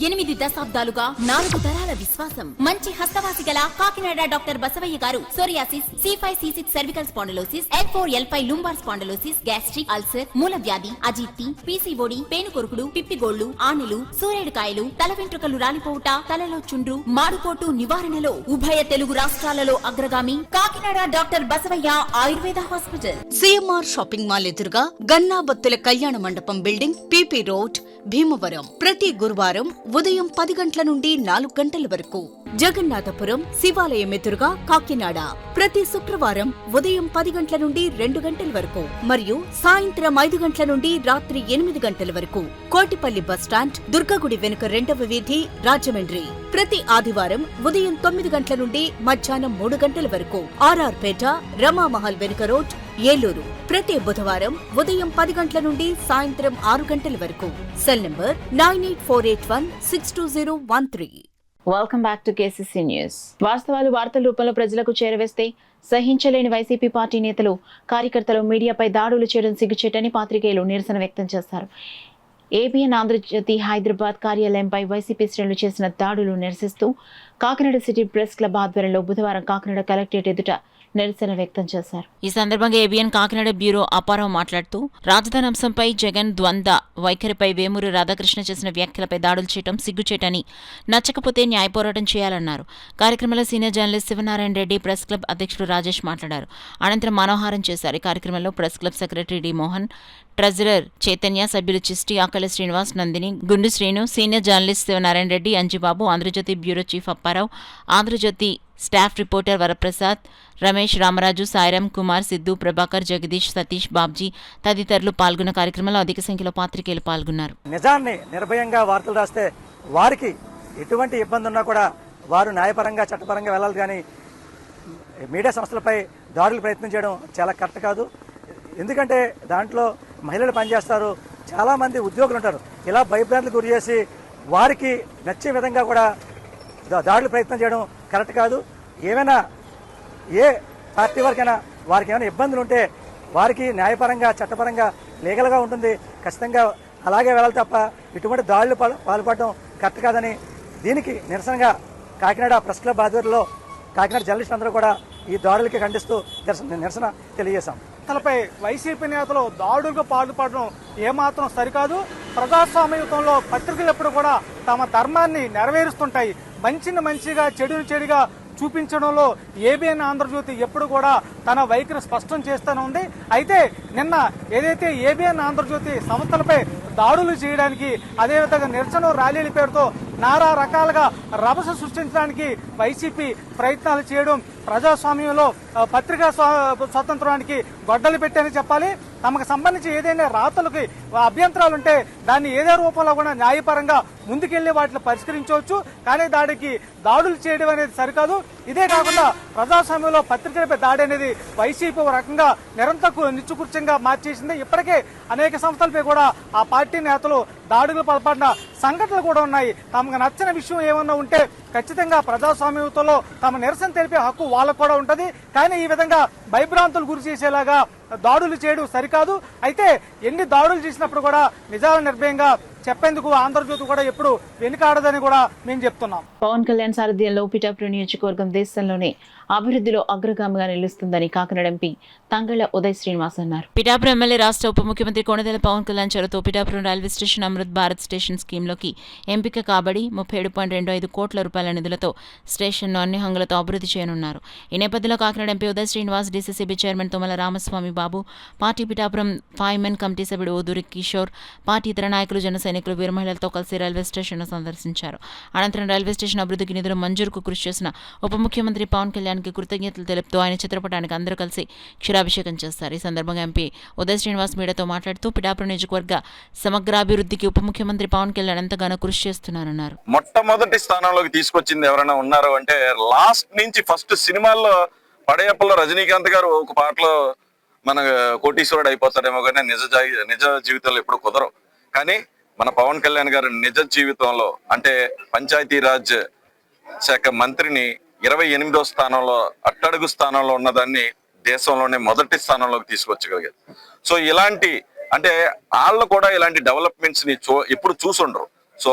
8 దశాబ్దాలుగా 4 తరాల విశ్వాసం. మంచి హస్తవాసి గల కాకినాడ డాక్టర్ బసవయ్య గారు psoriasis, C5C6 cervical spondylosis, L4L5 lumbar spondylosis, gastric ulcer, మూల వ్యాధి, అజీర్తి, పీసీఓడి, పేనుకొరుకుడు, పిప్పిగోళ్లు, ఆనెలు, సూరేడుకాయలు, తల వెంట్రుకలు రాలిపోవుట, తలలో చుండ్రు, మాడుకోటు నివారణలో ఉభయ తెలుగు రాష్ట్రాలలో అగ్రగామి Kakinada doctor Basavayya Ayurveda hospital. CMR shopping mall ఎదురుగా గన్నాబత్తుల కళ్యాణ మండపం బిల్డింగ్, పీపీ రోడ్, భీమవరం. ప్రతి గురువారం ఉదయం 10 గంటల నుండి 4 గంటల వరకు. జగన్నాథపురం శివాలయం ఎదురుగా కాకినాడ ప్రతి శుక్రవారం ఉదయం 10 గంటల నుండి 2 గంటల వరకు మరియు సాయంత్రం 5 గంటల నుండి రాత్రి 8 గంటల వరకు. కోటిపల్లి బస్టాండ్, దుర్గగుడి వెనుక 2వ వీధి, రాజమండ్రి ప్రతి ఆదివారం ఉదయం 9 గంటల నుండి మధ్యాహ్నం 3 గంటల వరకు. ఆర్ఆర్ పేట, రమామహల్ వెనుక రోడ్, ఏలూరు ప్రతి బుధవారం ఉదయం 10 గంటల నుండి సాయంత్రం 6 గంటల వరకు. Cell number 9848162013. Welcome back to KCC news. వాస్తవాలు వార్తల రూపంలో ప్రజలకు చేరవేస్తే సహించలేని వైసీపీ పార్టీ నేతలు, కార్యకర్తలు మీడియాపై దాడులు చేయడం సిగ్గుచేటని పాత్రికేయులు నిరసన వ్యక్తం చేశారు. ఏబిఎన్ ఆంధ్రజ్యోతి హైదరాబాద్ కార్యాలయంపై వైసీపీ శ్రేణులు చేసిన దాడులు నిరసిస్తూ కాకినాడ సిటీ ప్రెస్ క్లబ్ ఆధ్వర్యంలో బుధవారం కాకినాడ కలెక్టరేట్ ఎదుట నిరసన వ్యక్తం చేశారు. ఈ సందర్భంగా ఏబిఎన్ కాకినాడ బ్యూరో అప్పారావు మాట్లాడుతూ రాజధాని అంశంపై జగన్ ద్వంద్వ వైఖరిపై వేమూరి రాధాకృష్ణ చేసిన వ్యాఖ్యలపై దాడులు చేయడం సిగ్గుచేటని, నచ్చకపోతే న్యాయ పోరాటం చేయాలన్నారు. కార్యక్రమంలో senior journalist Shivanarayana Reddy, press club అధ్యక్షుడు రాజేష్ మాట్లాడారు. అనంతరం మనోహారం చేశారు. ఈ కార్యక్రమంలో press club secretary D Mohan, treasurer Chaitanya, సభ్యులు Chishti, Akali Srinivas, Nandini, Gundu Srinu, senior journalist Shivanarayana Reddy, Anjibabu, Andhrajyothi bureau chief Apparao, Andhrajyothi staff reporter Varaprasad, Ramesh, Ramaraju, Sairam, Kumar, Siddhu, Prabhakar, Jagadish, Satish, Babji తదితరులు పాల్గొన్న కార్యక్రమంలో అధిక సంఖ్యలో పాత్రికేయులు పాల్గొన్నారు. నిజాన్ని నిర్భయంగా వార్తలు రాస్తే వారికి ఎటువంటి ఇబ్బంది ఉన్నా కూడా వారు న్యాయపరంగా, చట్టపరంగా వెళ్ళాలి. కానీ మీడియా సంస్థలపై దాడులు ప్రయత్నం చేయడం చాలా కరెక్ట్ కాదు. ఎందుకంటే దాంట్లో మహిళలు పనిచేస్తారు, చాలామంది ఉద్యోగులు ఉంటారు. ఇలా భయభ్రాంతులకు గురి చేసి వారికి నచ్చే విధంగా కూడా దాడులు ప్రయత్నం చేయడం కరెక్ట్ కాదు. ఏమైనా ఏ పార్టీ వారికైనా వారికి ఏమైనా ఇబ్బందులు ఉంటే వారికి న్యాయపరంగా, చట్టపరంగా, లీగల్గా ఉంటుంది. ఖచ్చితంగా అలాగే వెళ్ళాలి తప్ప ఇటువంటి దాడులు పాల్పడడం కరెక్ట్ కాదని దీనికి నిరసనగా కాకినాడ ప్రెస్ క్లబ్ ఆధ్వర్యంలో కాకినాడ జర్నలిస్టులు అందరూ కూడా ఈ దాడులకి ఖండిస్తూ నిరసన తెలియజేశాం. తలపై వైసీపీ నేతలు దాడులకు పాల్పడడం ఏమాత్రం సరికాదు. ప్రజాస్వామ్యుతంలో పత్రికలు ఎప్పుడు కూడా తమ ధర్మాన్ని నెరవేరుస్తుంటాయి. మంచిని మంచిగా, చెడుని చెడుగా చూపించడంలో ఏబిఎన్ ఆంధ్రజ్యోతి ఎప్పుడు కూడా తన వైఖరి స్పష్టం చేస్తూనే ఉంది. అయితే నిన్న ఏదైతే ఏబిఎన్ ఆంధ్రజ్యోతి సంస్థలపై దాడులు చేయడానికి, అదేవిధంగా నిరసన ర్యాలీల పేరుతో నానా రకాలుగా రభస సృష్టించడానికి వైసీపీ ప్రయత్నాలు చేయడం ప్రజాస్వామ్యంలో పత్రికా స్వాతంత్రానికి గొడ్డలు పెట్టని చెప్పాలి. తమకు సంబంధించి ఏదైనా రాతలకి అభ్యంతరాలుంటే దాన్ని ఏదో రూపంలో కూడా న్యాయపరంగా ముందుకెళ్లి వాటిని పరిష్కరించవచ్చు. కానీ దాడికి దాడులు చేయడం అనేది సరికాదు. ఇదే కాకుండా ప్రజాస్వామ్యంలో పత్రికలపై దాడి అనేది వైసీపీ ఒక రకంగా నిత్యకృత్యంగా మార్చేసింది. ఇప్పటికే అనేక సంస్థలపై కూడా ఆ పార్టీ నేతలు దాడులు పాల్పడిన సంఘటనలు కూడా ఉన్నాయి. తమకు నచ్చిన విషయం ఏమన్నా ఉంటే ఖచ్చితంగా ప్రజాస్వామ్యంలో తమ నిరసన తెలిపే హక్కు వాళ్ళకు కూడా ఉంటుంది. కానీ ఈ విధంగా భయభ్రాంతులు గురి చేసేలాగా దాడులు చేయడం సరికాదు. అయితే ఎన్ని దాడులు చేసినప్పుడు కూడా నిజాలు నిర్భయంగా చెప్పేందుకు ఆంధ్రజ్యోతి కూడా ఎప్పుడు వెనుకాడదని కూడా మేము చెప్తున్నాం. పవన్ కళ్యాణ్ సారథ్యంలో పిఠాపురం నియోజకవర్గం దేశంలోనే అభివృద్ధిలో అగ్రగామిగా నిలుస్తుందని కాకినాడ ఎంపీ తంగళ్ల ఉదయ్ శ్రీనివాస్ అన్నారు. పిఠాపురం ఎమ్మెల్యే రాష్ట్ర ఉప ముఖ్యమంత్రి కొణిదెల పవన్ కళ్యాణ్ చొరవతో Pithapuram railway station Amrit Bharat station స్కీమ్లోకి ఎంపిక కాబడి 37.25 కోట్ల రూపాయల నిధులతో స్టేషన్ను అన్ని హంగులతో అభివృద్ధి చేయనున్నారు. ఈ నేపథ్యంలో Kakinada MP Uday Srinivas, DCCB chairman Tummala Ramaswamy Babu, party Pithapuram 5 men committee సభ్యుడు ఓదూరి కిషోర్, పార్టీ ఇతర నాయకులు, జన సైనికులు, వీర మహిళలతో కలిసి రైల్వే స్టేషన్ను సందర్శించారు. అనంతరం రైల్వే స్టేషన్ అభివృద్ధికి నిధుల మంజూరుకు కృషి చేసిన ఉప ముఖ్యమంత్రి పవన్ కళ్యాణ్కి కృతజ్ఞతలు తెలుపుతూ ఆయన చిత్రపటానికి అందరూ కలిసి క్షీరాభిషేకం చేస్తారు. ఈ సందర్భంగా ఎంపీ ఉదయ్ శ్రీనివాస్ మీడియాతో మాట్లాడుతూ పిఠాపురం నియోజకవర్గ సమగ్రాభివృద్ధికి ఉప ముఖ్యమంత్రి పవన్ కళ్యాణ్ ఎంతగానో కృషి చేస్తున్నారన్నారు. మొట్టమొదటి స్థానంలోకి తీసుకొచ్చింది ఎవరైనా ఉన్నారు అంటే లాస్ట్ నుంచి ఫస్ట్ సినిమాల్లో పడయప్పలో రజనీకాంత్ గారు ఒక పాటలో మన కోటీశ్వరుడు అయిపోతాడేమో కానీ నిజ జీవితంలో ఎప్పుడు కుదరవు. కానీ మన పవన్ కళ్యాణ్ గారు నిజ జీవితంలో అంటే పంచాయతీరాజ్ శాఖ మంత్రిని 28వ స్థానంలో అట్టడుగు స్థానంలో ఉన్నదాన్ని దేశంలోనే మొదటి స్థానంలోకి తీసుకొచ్చగలిగారు. సో ఇలాంటి అంటే వాళ్ళు కూడా ఇలాంటి డెవలప్మెంట్స్ ని ఎప్పుడు చూసుండరు. సో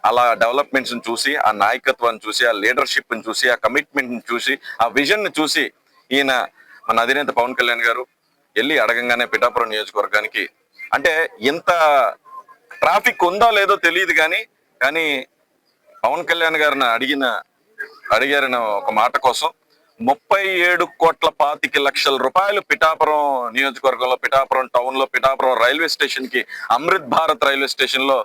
అలా డెవలప్మెంట్స్ ని చూసి, ఆ నాయకత్వాన్ని చూసి, ఆ లీడర్షిప్ ని చూసి, ఆ కమిట్మెంట్ ని చూసి, ఆ విజన్ ని చూసి ఈయన మన అధినేత పవన్ కళ్యాణ్ గారు వెళ్ళి అడగంగానే పిఠాపురం నియోజకవర్గానికి అంటే ఇంత ట్రాఫిక్ ఉందో లేదో తెలియదు కానీ పవన్ కళ్యాణ్ గారిని అడిగారని ఒక మాట కోసం 37.25 కోట్ల పిఠాపురం నియోజకవర్గంలో, పిఠాపురం టౌన్ లో, పిఠాపురం రైల్వే స్టేషన్ కి అమృత్ భారత్ రైల్వే స్టేషన్ లో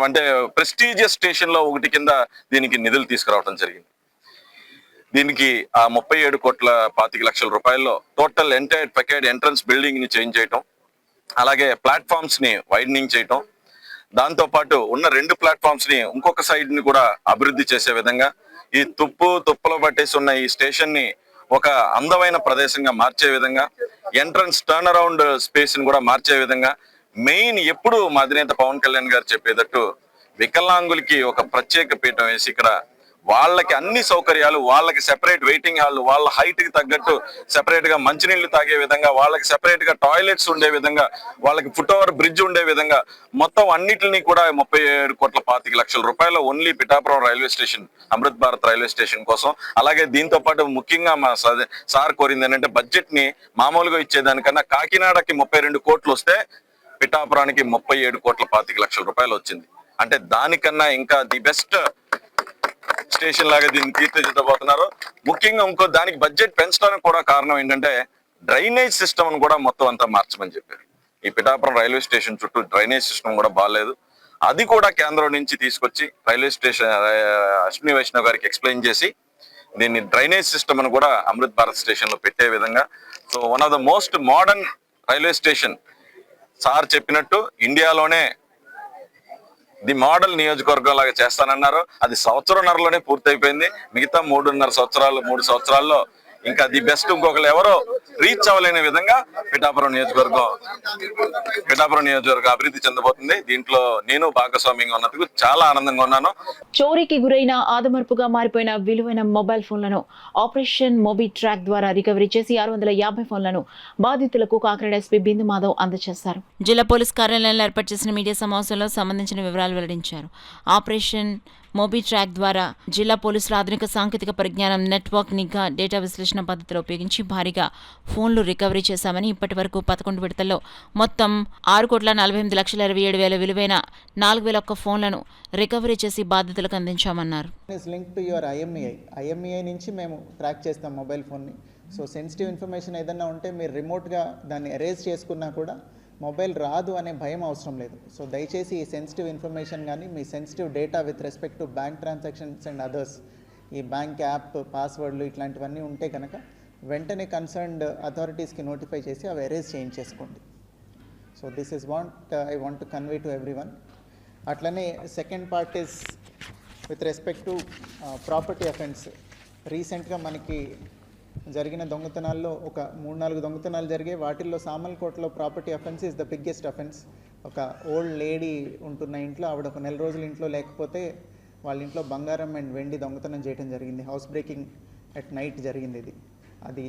అంటే ప్రెస్టీజియస్ స్టేషన్ లో ఒకటి కింద దీనికి నిధులు తీసుకురావడం జరిగింది. దీనికి ఆ 37.25 కోట్ల total entire package entrance building ని చేంజ్ చేయటం, అలాగే ప్లాట్ఫామ్స్ ని వైడనింగ్ చేయటం, దాంతో పాటు ఉన్న 2 ప్లాట్ఫామ్స్ ని ఇంకొక సైడ్ ని కూడా అభివృద్ధి చేసే విధంగా ఈ తుప్పలో పట్టేసి ఉన్న ఈ స్టేషన్ ని ఒక అందమైన ప్రదేశంగా మార్చే విధంగా, ఎంట్రన్స్ టర్న్ అరౌండ్ స్పేస్ ని కూడా మార్చే విధంగా, మెయిన్ ఎప్పుడు మా అధినేత పవన్ కళ్యాణ్ గారు చెప్పేటట్టు వికలాంగులకి ఒక ప్రత్యేక పీఠం వేసి ఇక్కడ వాళ్ళకి అన్ని సౌకర్యాలు, వాళ్ళకి సెపరేట్ వెయిటింగ్ హాల్, వాళ్ళ హైట్ కి తగ్గట్టు సెపరేట్ గా మంచినీళ్లు తాగే విధంగా, వాళ్ళకి సెపరేట్ గా టాయిలెట్స్ ఉండే విధంగా, వాళ్ళకి ఫుట్ ఓవర్ బ్రిడ్జ్ ఉండే విధంగా మొత్తం అన్నిటిని కూడా 37.25 కోట్ల only Pithapuram railway station, Amrit Bharat railway station కోసం. అలాగే దీంతో పాటు ముఖ్యంగా మా సార్ కోరింది ఏంటంటే బడ్జెట్ ని మామూలుగా ఇచ్చేదానికన్నా కాకినాడకి 32 కోట్లు వస్తే పిఠాపురానికి 37.25 కోట్ల వచ్చింది. అంటే దానికన్నా ఇంకా ది బెస్ట్ స్టేషన్ లాగా దీన్ని తీర్చిదిద్దబోతున్నారు. ముఖ్యంగా ఇంకో దానికి బడ్జెట్ పెంచడానికి కూడా కారణం ఏంటంటే డ్రైనేజ్ సిస్టమ్ కూడా మొత్తం అంతా మార్చమని చెప్పారు. ఈ పిఠాపురం రైల్వే స్టేషన్ చుట్టూ డ్రైనేజ్ సిస్టమ్ కూడా బాగాలేదు. అది కూడా కేంద్రం నుంచి తీసుకొచ్చి రైల్వే స్టేషన్ అశ్విని వైష్ణవ్ గారికి ఎక్స్ప్లెయిన్ చేసి దీన్ని డ్రైనేజ్ సిస్టమ్ అని కూడా అమృత్ భారత్ స్టేషన్ లో పెట్టే విధంగా, so one of the most modern railway station sir చెప్పినట్టు ఇండియాలోనే ది మోడల్ నియోజకవర్గం లాగా చేస్తానన్నారు. అది సంవత్సరంన్నరలోనే పూర్తయిపోయింది. మిగతా 3 సంవత్సరాల్లో ఇంకా ది బెస్ట్ ఇంకొకరు ఎవరో రీచ్ అవ్వలేని విధంగా పిఠాపురం నియోజకవర్గం అభివృద్ధి చెందబోతుంది. దీంట్లో నేను భాగస్వామ్యంగా ఉన్నందుకు చాలా ఆనందంగా ఉన్నాను. చోరీకి గురైన ఆదమర్పుగా మారిపోయిన విలువైన మొబైల్ ఫోన్లను ఆపరేషన్ మొబీ ట్రాక్ ద్వారా రికవరీ చేసి 650 ఫోన్లను బాధితులకు కాకినాడ ఎస్పీ బిందు మాధవ్ అందజేశారు. జిల్లా పోలీస్ కార్యాలయంలో ఏర్పాటు చేసిన మీడియా సమావేశంలో సంబంధించిన వివరాలు వెల్లడించారు. ఆపరేషన్ మొబీ ట్రాక్ ద్వారా జిల్లా పోలీసుల ఆధునిక సాంకేతిక పరిజ్ఞానం, నెట్వర్క్ నిఘా, డేటా విశ్లేషణ పద్ధతిలో ఉపయోగించి భారీగా ఫోన్లు రికవరీ చేశామని, ఇప్పటి వరకు 11 విడతల్లో మొత్తం 6,48,27,000 విలువైన 4,001 ఫోన్లను రికవరీ చేసి బాధితులకు అందించామన్నారు. లింక్ టు యువర్ ఐఎంఈఐ నుంచి మేము ట్రాక్ చేస్తాం మొబైల్ ఫోన్ని. సో సెన్సిటివ్ ఇన్ఫర్మేషన్ ఏదన్నా ఉంటే మీరు రిమోట్గా దాన్ని ఎరేజ్ చేసుకున్నా కూడా మొబైల్ రాదు అనే భయం అవసరం లేదు. సో దయచేసి ఈ సెన్సిటివ్ ఇన్ఫర్మేషన్ కానీ మీ sensitive data with respect to bank transactions and others, ఈ బ్యాంక్ యాప్ పాస్వర్డ్లు ఇట్లాంటివన్నీ ఉంటే కనుక వెంటనే కన్సర్న్డ్ అథారిటీస్కి నోటిఫై చేసి అవి ఎరేజ్ చేయించేసుకోండి. So this is what I want to convey to everyone. అట్లనే second part is with respect to property offence. రీసెంట్గా మనకి జరిగిన దొంగతనాల్లో ఒక 3-4 దొంగతనాలు జరిగాయి. వాటిల్లో సామల్కోటలో property offence is the biggest offence. ఒక ఓల్డ్ లేడీ ఉంటున్న ఇంట్లో ఆవిడ ఒక 1 నెల రోజులు ఇంట్లో లేకపోతే వాళ్ళ ఇంట్లో బంగారం అండ్ వెండి దొంగతనం చేయడం జరిగింది. హౌస్ బ్రేకింగ్ అట్ నైట్ జరిగింది. అది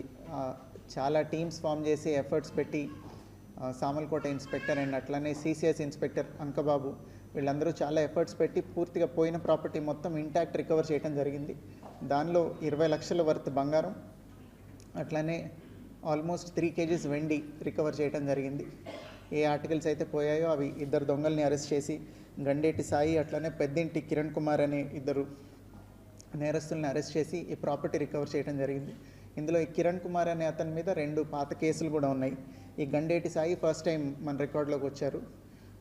చాలా టీమ్స్ ఫామ్ చేసి ఎఫర్ట్స్ పెట్టి సామల్కోట ఇన్స్పెక్టర్ అండ్ అట్లానే సిసిఎస్ ఇన్స్పెక్టర్ అంకబాబు వీళ్ళందరూ చాలా ఎఫర్ట్స్ పెట్టి పూర్తిగా పోయిన ప్రాపర్టీ మొత్తం ఇంటాక్ట్ రికవర్ చేయడం జరిగింది. దానిలో 20 లక్షల వర్త్ బంగారం అట్లానే ఆల్మోస్ట్ 3 kgs వెండి రికవర్ చేయడం జరిగింది. ఏ ఆర్టికల్స్ అయితే పోయాయో అవి 2 దొంగల్ని అరెస్ట్ చేసి గండేటి సాయి అట్లానే పెద్దింటి కిరణ్ కుమార్ అనే 2 నేరస్తుల్ని అరెస్ట్ చేసి ఈ ప్రాపర్టీ రికవర్ చేయడం జరిగింది. ఇందులో ఈ కిరణ్ కుమార్ అనే అతని మీద 2 పాత కేసులు కూడా ఉన్నాయి. ఈ గండేటి సాయి ఫస్ట్ టైం మన రికార్డులోకి వచ్చారు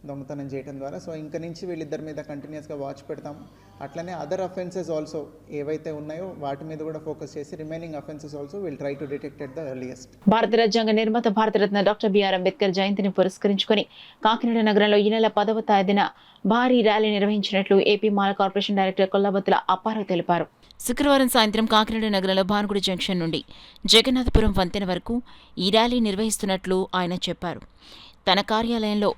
దొంగతనం చేయడం ద్వారా. సో ఇంక నుంచి వీళ్ళిద్దరి మీద కంటిన్యూస్గా వాచ్ పెడతాము. అట్లనే అదర్ అఫెన్సెస్ ఆల్సో ఏవైతే ఉన్నాయో వాటి మీద కూడా ఫోకస్ చేసి remaining offences also will try to detect at the earliest. భారత రాజ్యాంగ నిర్మాత భారతరత్న డాక్టర్ బిఆర్ అంబేద్కర్ జయంతిని పురస్కరించుకొని కాకినాడ నగరంలో ఈ నెల 10వ తేదీన భారీ ర్యాలీ నిర్వహించినట్లు AP mall corporation director Kollabathula Apparao తెలిపారు. శుక్రవారం సాయంత్రం కాకినాడ నగరంలో భానుగుడి జంక్షన్ నుండి జగన్నాథపురం వంతెన వరకు ఈ ర్యాలీ నిర్వహిస్తున్నట్లు ఆయన చెప్పారు. తన కార్యాలయంలో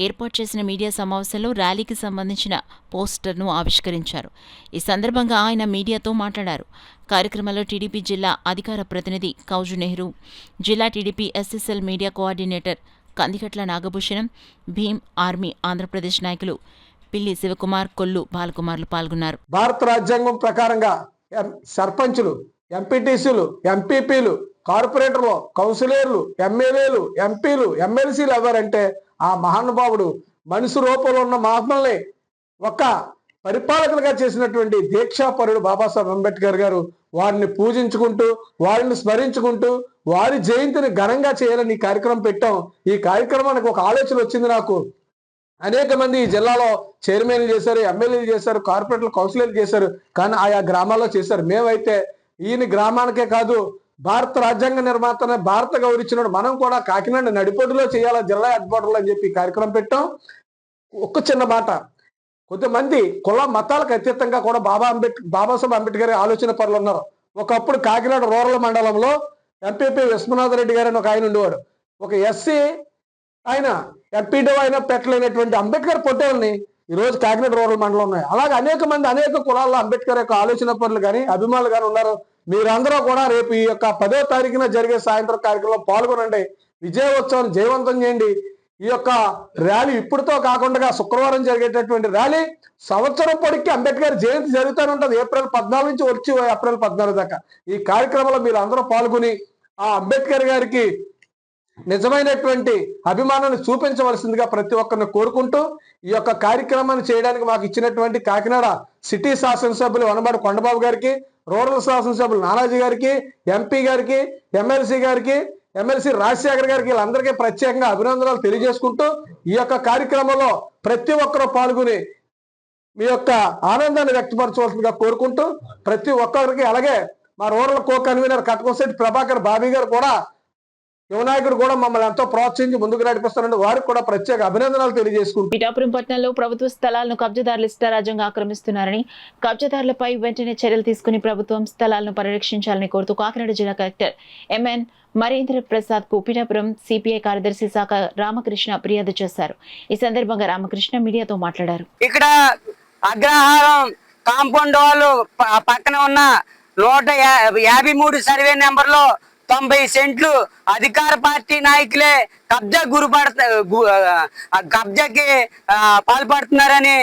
ఏర్పాటు చేసిన మీడియా సమావేశంలో ర్యాలీకి సంబంధించిన పోస్టర్ను ఆవిష్కరించారు. ఈ సందర్భంగా ఆయన మీడియాతో మాట్లాడారు. కార్యక్రమంలో టీడీపీ జిల్లా అధికార ప్రతినిధి కౌజు నెహ్రూ, జిల్లా TDP SSL media coordinator Kandikatla Nagabhushanam, Bhim Army Andhra Pradesh నాయకులు పిల్లి శివకుమార్, కొల్లు బాలకుమార్లు పాల్గొన్నారు. భారత రాజ్యాంగం ప్రకారంగా సర్పంచులు, ఎంపీటీసీలు, ఎంపీపీలు, కార్పొరేటర్లు, కౌన్సిలర్లు, ఎమ్మెల్యేలు, ఎంపీలు, ఎమ్మెల్సీలు ఎవరంటే ఆ మహానుభావుడు మనిషి రూపంలో ఉన్న మహాత్ముల్ని ఒక పరిపాలకులుగా చేసినటువంటి దీక్షాపరుడు బాబాసాహెబ్ అంబేద్కర్ గారు వారిని పూజించుకుంటూ వారిని స్మరించుకుంటూ వారి జయంతిని ఘనంగా చేయాలని ఈ కార్యక్రమం పెట్టాం. ఈ కార్యక్రమానికి ఒక ఆలోచన వచ్చింది నాకు. అనేక మంది ఈ జిల్లాలో చైర్మన్లు చేశారు, ఎమ్మెల్యేలు చేశారు, కార్పొరేటర్లు, కౌన్సిలర్లు చేశారు, కానీ ఆయా గ్రామాల్లో చేశారు. మేమైతే ఈయన గ్రామానికే కాదు భారత రాజ్యాంగ నిర్మాతనే భారత గౌరవించినాడు మనం కూడా కాకినాడ నడిపొడ్డులో చేయాలా జిల్లా హెడ్ క్వార్టర్లో అని చెప్పి కార్యక్రమం పెట్టాం. ఒక్క చిన్న మాట, కొంతమంది కుల మతాలకు అతీతంగా కూడా బాబాసాహెబ్ అంబేద్కర్ ఆలోచన పరులు ఉన్నారు. ఒకప్పుడు కాకినాడ రూరల్ మండలంలో ఎంపీపీ విశ్వనాథ రెడ్డి గారు అని ఒక ఆయన ఉండేవాడు. ఒక ఎస్సీ ఆయన ఎంపీడో అయినా పెట్టలేనటువంటి అంబేద్కర్ పొట్టేల్ని ఈరోజు కాకినాడ రూరల్ మండలం ఉన్నాయి. అలాగే అనేక మంది అనేక కులాల్లో అంబేద్కర్ యొక్క ఆలోచన పరులు కానీ అభిమానులు కానీ ఉన్నారు. మీరందరూ కూడా రేపు ఈ యొక్క 10వ తారీఖున జరిగే సాయంత్రం కార్యక్రమంలో పాల్గొనండి. విజయోత్సవాన్ని జయవంతం చేయండి. ఈ యొక్క ర్యాలీ ఇప్పుడుతో కాకుండా శుక్రవారం జరిగేటటువంటి ర్యాలీ సంవత్సరం పొడికి అంబేద్కర్ జయంతి జరుగుతూనే ఉంటుంది. ఏప్రిల్ 14 నుంచి వచ్చి ఏప్రిల్ 14 దాకా ఈ కార్యక్రమంలో మీరు అందరూ పాల్గొని ఆ అంబేద్కర్ గారికి నిజమైనటువంటి అభిమానాన్ని చూపించవలసిందిగా ప్రతి ఒక్కరిని కోరుకుంటూ ఈ యొక్క కార్యక్రమాన్ని చేయడానికి మాకు ఇచ్చినటువంటి కాకినాడ సిటీ శాసనసభ్యులు వనమాడి కొండబాబు గారికి, రూరల్ శాసనసభ్యులు నానాజీ గారికి, ఎంపీ గారికి, ఎమ్మెల్సీ గారికి, ఎమ్మెల్సీ రాజశేఖర్ గారికి వీళ్ళందరికీ ప్రత్యేకంగా అభినందనలు తెలియజేసుకుంటూ ఈ యొక్క కార్యక్రమంలో ప్రతి ఒక్కరూ పాల్గొని మీ యొక్క ఆనందాన్ని వ్యక్తపరచవలసిందిగా కోరుకుంటూ ప్రతి ఒక్కరికి, అలాగే మా rural co convener Katakamsetti Prabhakar Bobby గారు కూడా యువనాయకుడు కూడా మమ్మల్ని ఎంతో ప్రోత్సహించి ముందుకు నడిపిస్తారండి. వారికి కూడా ప్రత్యేక అభినందనలు తెలియజేసుకుంటారు. పిఠాపురం పట్టణంలో ప్రభుత్వ స్థలాలను కబ్జాదారులు ఇష్టారాజ్యంగా ఆక్రమిస్తున్నారని, కబ్జాదారులపై వెంటనే చర్యలు తీసుకుని ప్రభుత్వం స్థలాలను పరిరక్షించాలని కోరుతూ కాకినాడ జిల్లా కలెక్టర్ ఎంఎన్ మరేంద్ర ప్రసాద్ కు పిఠాపురం సిపిఐ కార్యదర్శి శాఖ రామకృష్ణ ఫిర్యాదు చేశారు. ఈ సందర్భంగా రామకృష్ణ మీడియాతో మాట్లాడారు. ఇక్కడ అగ్రహారం కాంపౌండ్ వాళ్ళు పక్కన ఉన్న 153 సర్వే నెంబర్లో 90 సెంట్లు అధికార పార్టీ నాయకులే కబ్జాకి పాల్పడుతున్నారని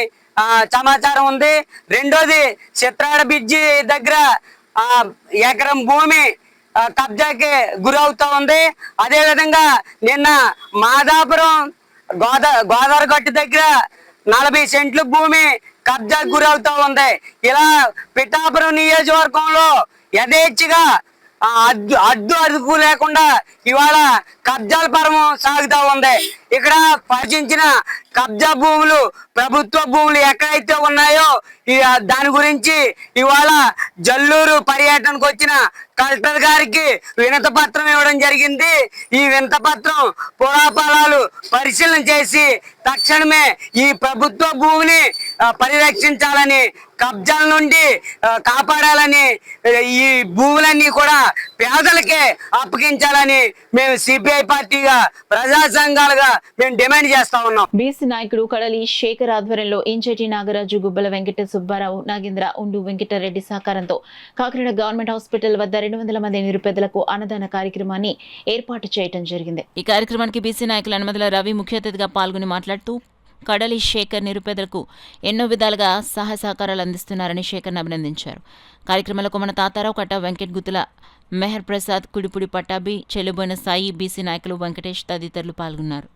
సమాచారం ఉంది. రెండోది చిత్రాడ బ్రిడ్జి దగ్గర ఎకరం భూమి కబ్జాకి గురవుతా ఉంది. అదే విధంగా నిన్న మాదాపురం గోదావరి గట్టు దగ్గర 40 సెంట్లు భూమి కబ్జాకి గురవుతా ఉంది. ఇలా పిఠాపురం నియోజకవర్గంలో యథేచ్ఛగా అదుపు లేకుండా ఇవాళ కబ్జాల పరము సాగుతా ఉంది. ఇక్కడ పరిచించిన కబ్జా భూములు, ప్రభుత్వ భూములు ఎక్కడైతే ఉన్నాయో దాని గురించి ఇవాళ జల్లూరు పర్యటనకు వచ్చిన కలెక్టర్ గారికి వినతి పత్రం ఇవ్వడం జరిగింది. ఈ వినతి పత్రం పురాపాలాలు పరిశీలన చేసి తక్షణమే ఈ ప్రభుత్వ భూమిని పరిరక్షించాలని, కబ్జాల నుండి కాపాడాలని, ఈ భూములన్నీ కూడా పేదలకే అప్పగించాలని మేము సిపిఐ పార్టీగా ప్రజా సంఘాలుగా మేము డిమాండ్ చేస్తా ఉన్నాం. బీసీ నాయకుడు కడలి శేఖర్ ఆధ్వర్యంలో ఇంచేటి నాగరాజు, గుబ్బల వెంకట సుబ్బారావు, నాగేంద్ర, ఉండు వెంకటరెడ్డి సహకారంతో కాకినాడ గవర్నమెంట్ హాస్పిటల్ వద్ద 200 మంది నిరుపేదలకు అన్నదాన కార్యక్రమాన్ని ఏర్పాటు చేయడం జరిగింది. ఈ కార్యక్రమానికి బీసీ నాయకులు అనుమతుల రవి ముఖ్య అతిథిగా పాల్గొని మాట్లాడుతూ కడలి శేఖర్ నిరుపేదలకు ఎన్నో విధాలుగా సహాయ సహకారాలు అందిస్తున్నారని శేఖర్ను అభినందించారు. కార్యక్రమంలో కొమ్మన తాతారావు, కట్ట వెంకట్, గుత్తుల మెహర్ ప్రసాద్, కుడిపుడి పట్టాభి, చెల్లుబోయిన సాయి, బీసీ నాయకులు వెంకటేష్ తదితరులు పాల్గొన్నారు.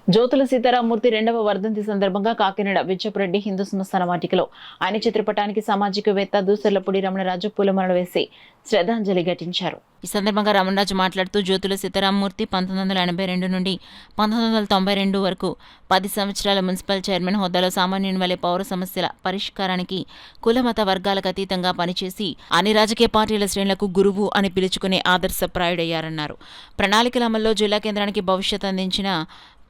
జ్యోతుల సీతారామూర్తి 2వ వర్ధంతి సందర్భంగా కాకినాడ విచ్చపురెడ్డి హిందూ శ్మశాన వాటికలో ఆయన చిత్రపటానికి సామాజికవేత్త దూసర్లపూడి రమణరాజు పూలమాల వేసి శ్రద్ధాంజలి ఘటించారు. ఈ సందర్భంగా రమణరాజు మాట్లాడుతూ జ్యోతుల సీతారామూర్తి 1982 నుండి 1992 వరకు 10 సంవత్సరాల మున్సిపల్ చైర్మన్ హోదాలో సామాన్యుని వలె పౌర సమస్యల పరిష్కారానికి కులమత వర్గాలకు అతీతంగా పనిచేసి అన్ని రాజకీయ పార్టీల శ్రేణులకు గురువు అని పిలుచుకునే ఆదర్శప్రాయుడయ్యారన్నారు. ప్రణాళికల అమల్లో జిల్లా కేంద్రానికి భవిష్యత్ అందించిన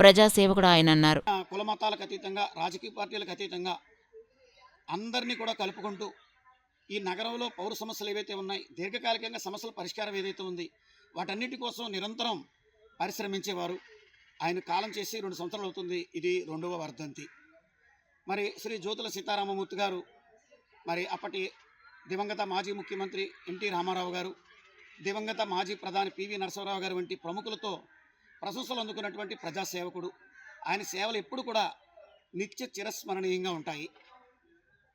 ప్రజాసేవకుడు ఆయన అన్నారు. కులమతాలకు అతీతంగా, రాజకీయ పార్టీలకు అతీతంగా అందరినీ కూడా కలుపుకుంటూ ఈ నగరంలో పౌర సమస్యలు ఏవైతే ఉన్నాయి, దీర్ఘకాలికంగా సమస్యల పరిష్కారం ఏదైతే ఉంది, వాటన్నిటి కోసం నిరంతరం పరిశ్రమించేవారు. ఆయన కాలం చేసి 2 సంవత్సరాలు అవుతుంది. ఇది 2వ వర్ధంతి. మరి శ్రీ జ్యోతుల సీతారామమూర్తి గారు, మరి అప్పటి దివంగత మాజీ ముఖ్యమంత్రి ఎన్టీ రామారావు గారు, దివంగత మాజీ ప్రధాని పివి నరసింహారావు గారు వంటి ప్రముఖులతో ప్రశంసలు అందుకున్నటువంటి ప్రజాసేవకుడు. ఆయన సేవలు ఎప్పుడు కూడా నిత్య చిరస్మరణీయంగా ఉంటాయి.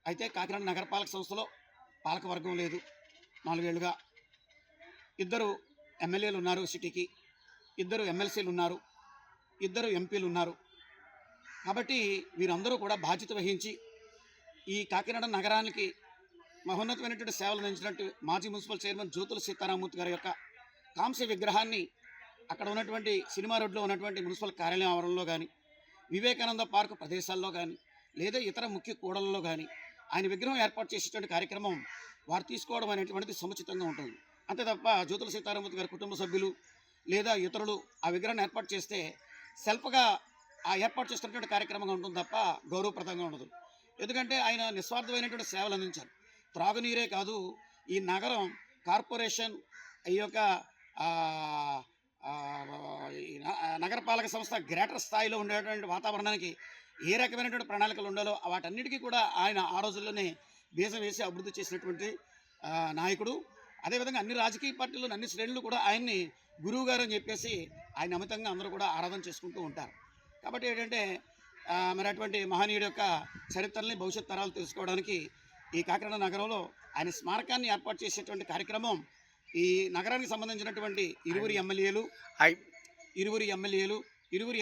అయితే కాకినాడ నగరపాలక సంస్థలో పాలకవర్గం లేదు. 4 ఏళ్లుగా 2 ఎమ్మెల్యేలు ఉన్నారు సిటీకి, 2 ఎమ్మెల్సీలు ఉన్నారు, 2 ఎంపీలు ఉన్నారు. కాబట్టి వీరందరూ కూడా బాధ్యత వహించి ఈ కాకినాడ నగరానికి మహోన్నతమైనటువంటి సేవలు అందించినట్టు మాజీ మున్సిపల్ చైర్మన్ జ్యోతుల సీతారామమూర్తి గారి యొక్క కాంస్య విగ్రహాన్ని అక్కడ ఉన్నటువంటి సినిమా రోడ్లో ఉన్నటువంటి మున్సిపల్ కార్యాలయం ఆవరణలో కానీ, వివేకానంద పార్కు ప్రదేశాల్లో కానీ, లేదా ఇతర ముఖ్య కూడళ్లలో కానీ ఆయన విగ్రహం ఏర్పాటు చేసేటువంటి కార్యక్రమం వారు తీసుకోవడం అనేటువంటిది సముచితంగా ఉంటుంది. అంతే తప్ప జ్యోతుల సీతారామమూర్తి గారి కుటుంబ సభ్యులు లేదా ఇతరులు ఆ విగ్రహాన్ని ఏర్పాటు చేస్తే సెల్ఫ్గా ఆ ఏర్పాటు చేస్తున్నటువంటి కార్యక్రమంగా ఉంటుంది తప్ప గౌరవప్రదంగా ఉండదు. ఎందుకంటే ఆయన నిస్వార్థమైనటువంటి సేవలు అందించారు. త్రాగునీరే కాదు, ఈ నగరం కార్పొరేషన్ ఈ యొక్క నగరపాలక సంస్థ గ్రేటర్ స్థాయిలో ఉండేటువంటి వాతావరణానికి ఏ రకమైనటువంటి ప్రణాళికలు ఉండాలో వాటన్నిటికీ కూడా ఆయన ఆ రోజుల్లోనే బీజం వేసి అభివృద్ధి చేసినటువంటి నాయకుడు. అదేవిధంగా అన్ని రాజకీయ పార్టీలు, అన్ని శ్రేణులు కూడా ఆయన్ని గురువు గారు అని చెప్పేసి ఆయన అమితంగా అందరూ కూడా ఆరాధన చేసుకుంటూ ఉంటారు. కాబట్టి ఏంటంటే మరి అటువంటి మహనీయుడి యొక్క చరిత్రని భవిష్యత్ తరాలు తెలుసుకోవడానికి ఈ కాకినాడ నగరంలో ఆయన స్మారకాన్ని ఏర్పాటు చేసేటువంటి కార్యక్రమం ఈ నగరానికి సంబంధించినటువంటి 2 ఎమ్మెల్యేలు, 2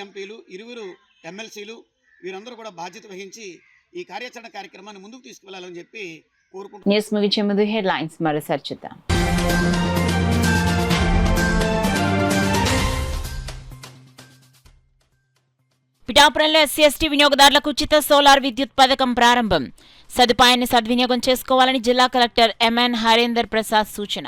ఎంపీలు, 2 ఎమ్మెల్సీలు వీరందరూ కూడా బాధ్యత వహించి ఈ కార్యాచరణ కార్యక్రమాన్ని ముందుకు తీసుకువెళ్లాలని చెప్పి కోరుకుంటున్నాను. న్యూస్ ముగించే ముందు హెడ్లైన్స్ మరోసారి చూద్దాం. పిఠాపురంలో ఎస్సీ ఎస్టీ వినియోగదారులకు ఉచిత సోలార్ విద్యుత్ పథకం ప్రారంభం. సదుపాయాన్ని సద్వినియోగం చేసుకోవాలని జిల్లా కలెక్టర్ ఎంఎన్ హరీందర్ ప్రసాద్ సూచన.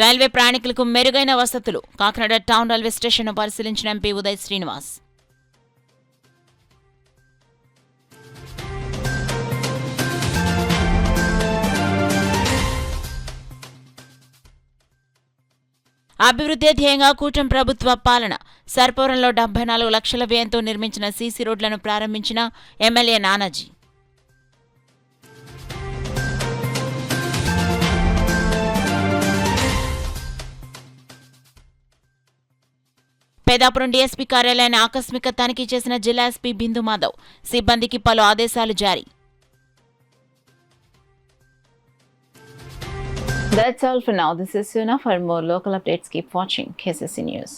రైల్వే ప్రయాణికులకు మెరుగైన వసతులు. కాకినాడ టౌన్ రైల్వే స్టేషన్ను పరిశీలించిన ఎంపీ ఉదయ్ శ్రీనివాస్. అభివృద్ధి ధ్యేయంగా కూటమి ప్రభుత్వ పాలన. సర్పవరంలో 74 లక్షల వ్యయంతో నిర్మించిన సీసీ రోడ్లను ప్రారంభించిన ఎమ్మెల్యే నానాజీ. పేదాపురం డీఎస్పీ కార్యాలయాన్ని ఆకస్మిక తనిఖీ చేసిన జిల్లా ఎస్పీ బిందు మాధవ్. సిబ్బందికి పలు ఆదేశాలు జారీ. That's all for now. This is Suna. For more local updates, keep watching KCC News.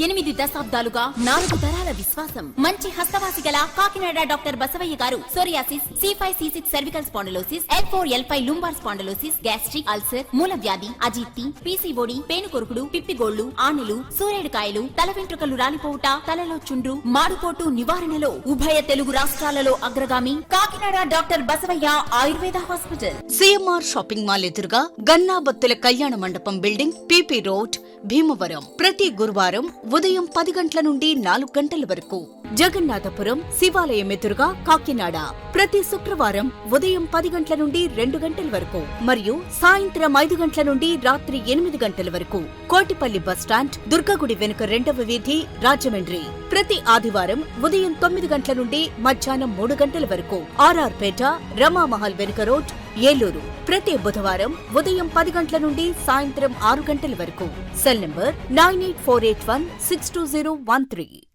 8 దశాబ్దాలుగా 4 తరాల విశ్వాసం. మంచి హస్తవాసి గల కాకినాడ డాక్టర్ బసవయ్య గారు psoriasis, C5C6 cervical spondylosis, L4L5 lumbar spondylosis, gastric ulcer, మూల వ్యాధి, అజీర్తి, పీసీఓడి, పేనుకొరుకుడు, పిప్పిగోళ్లు, ఆనెలు, సూరేడుకాయలు, తల వెంట్రుకలు రాలిపోవుట, తలలో చుండ్రు, మాడుపోటు నివారణలో ఉభయ తెలుగు రాష్ట్రాలలో అగ్రగామి Kakinada doctor Basavayya Ayurveda hospital. CMR shopping mall ఎదురుగా గన్నాబత్తుల కళ్యాణ మండపం బిల్డింగ్, పీపీ రోడ్, భీమవరం. ప్రతి గురువారం ఉదయం 10 గంటల నుండి 4 గంటల వరకు. జగన్నాథపురం శివాలయం ఎదురుగా కాకినాడ ప్రతి శుక్రవారం ఉదయం 10 గంటల నుండి 2 గంటల వరకు మరియు సాయంత్రం 5 గంటల నుండి రాత్రి 8 గంటల వరకు. కోటిపల్లి బస్టాండ్ దుర్గగుడి వెనుక 2వ వీధి రాజమండ్రి ప్రతి ఆదివారం ఉదయం 9 గంటల నుండి మధ్యాహ్నం 3 గంటల వరకు. ఆర్ఆర్ పేట రమామహల్ వెనుక రోడ్ ఏలూరు ప్రతి బుధవారం ఉదయం 10 గంటల నుండి సాయంత్రం 6 గంటల వరకు. Cell number 9848162013.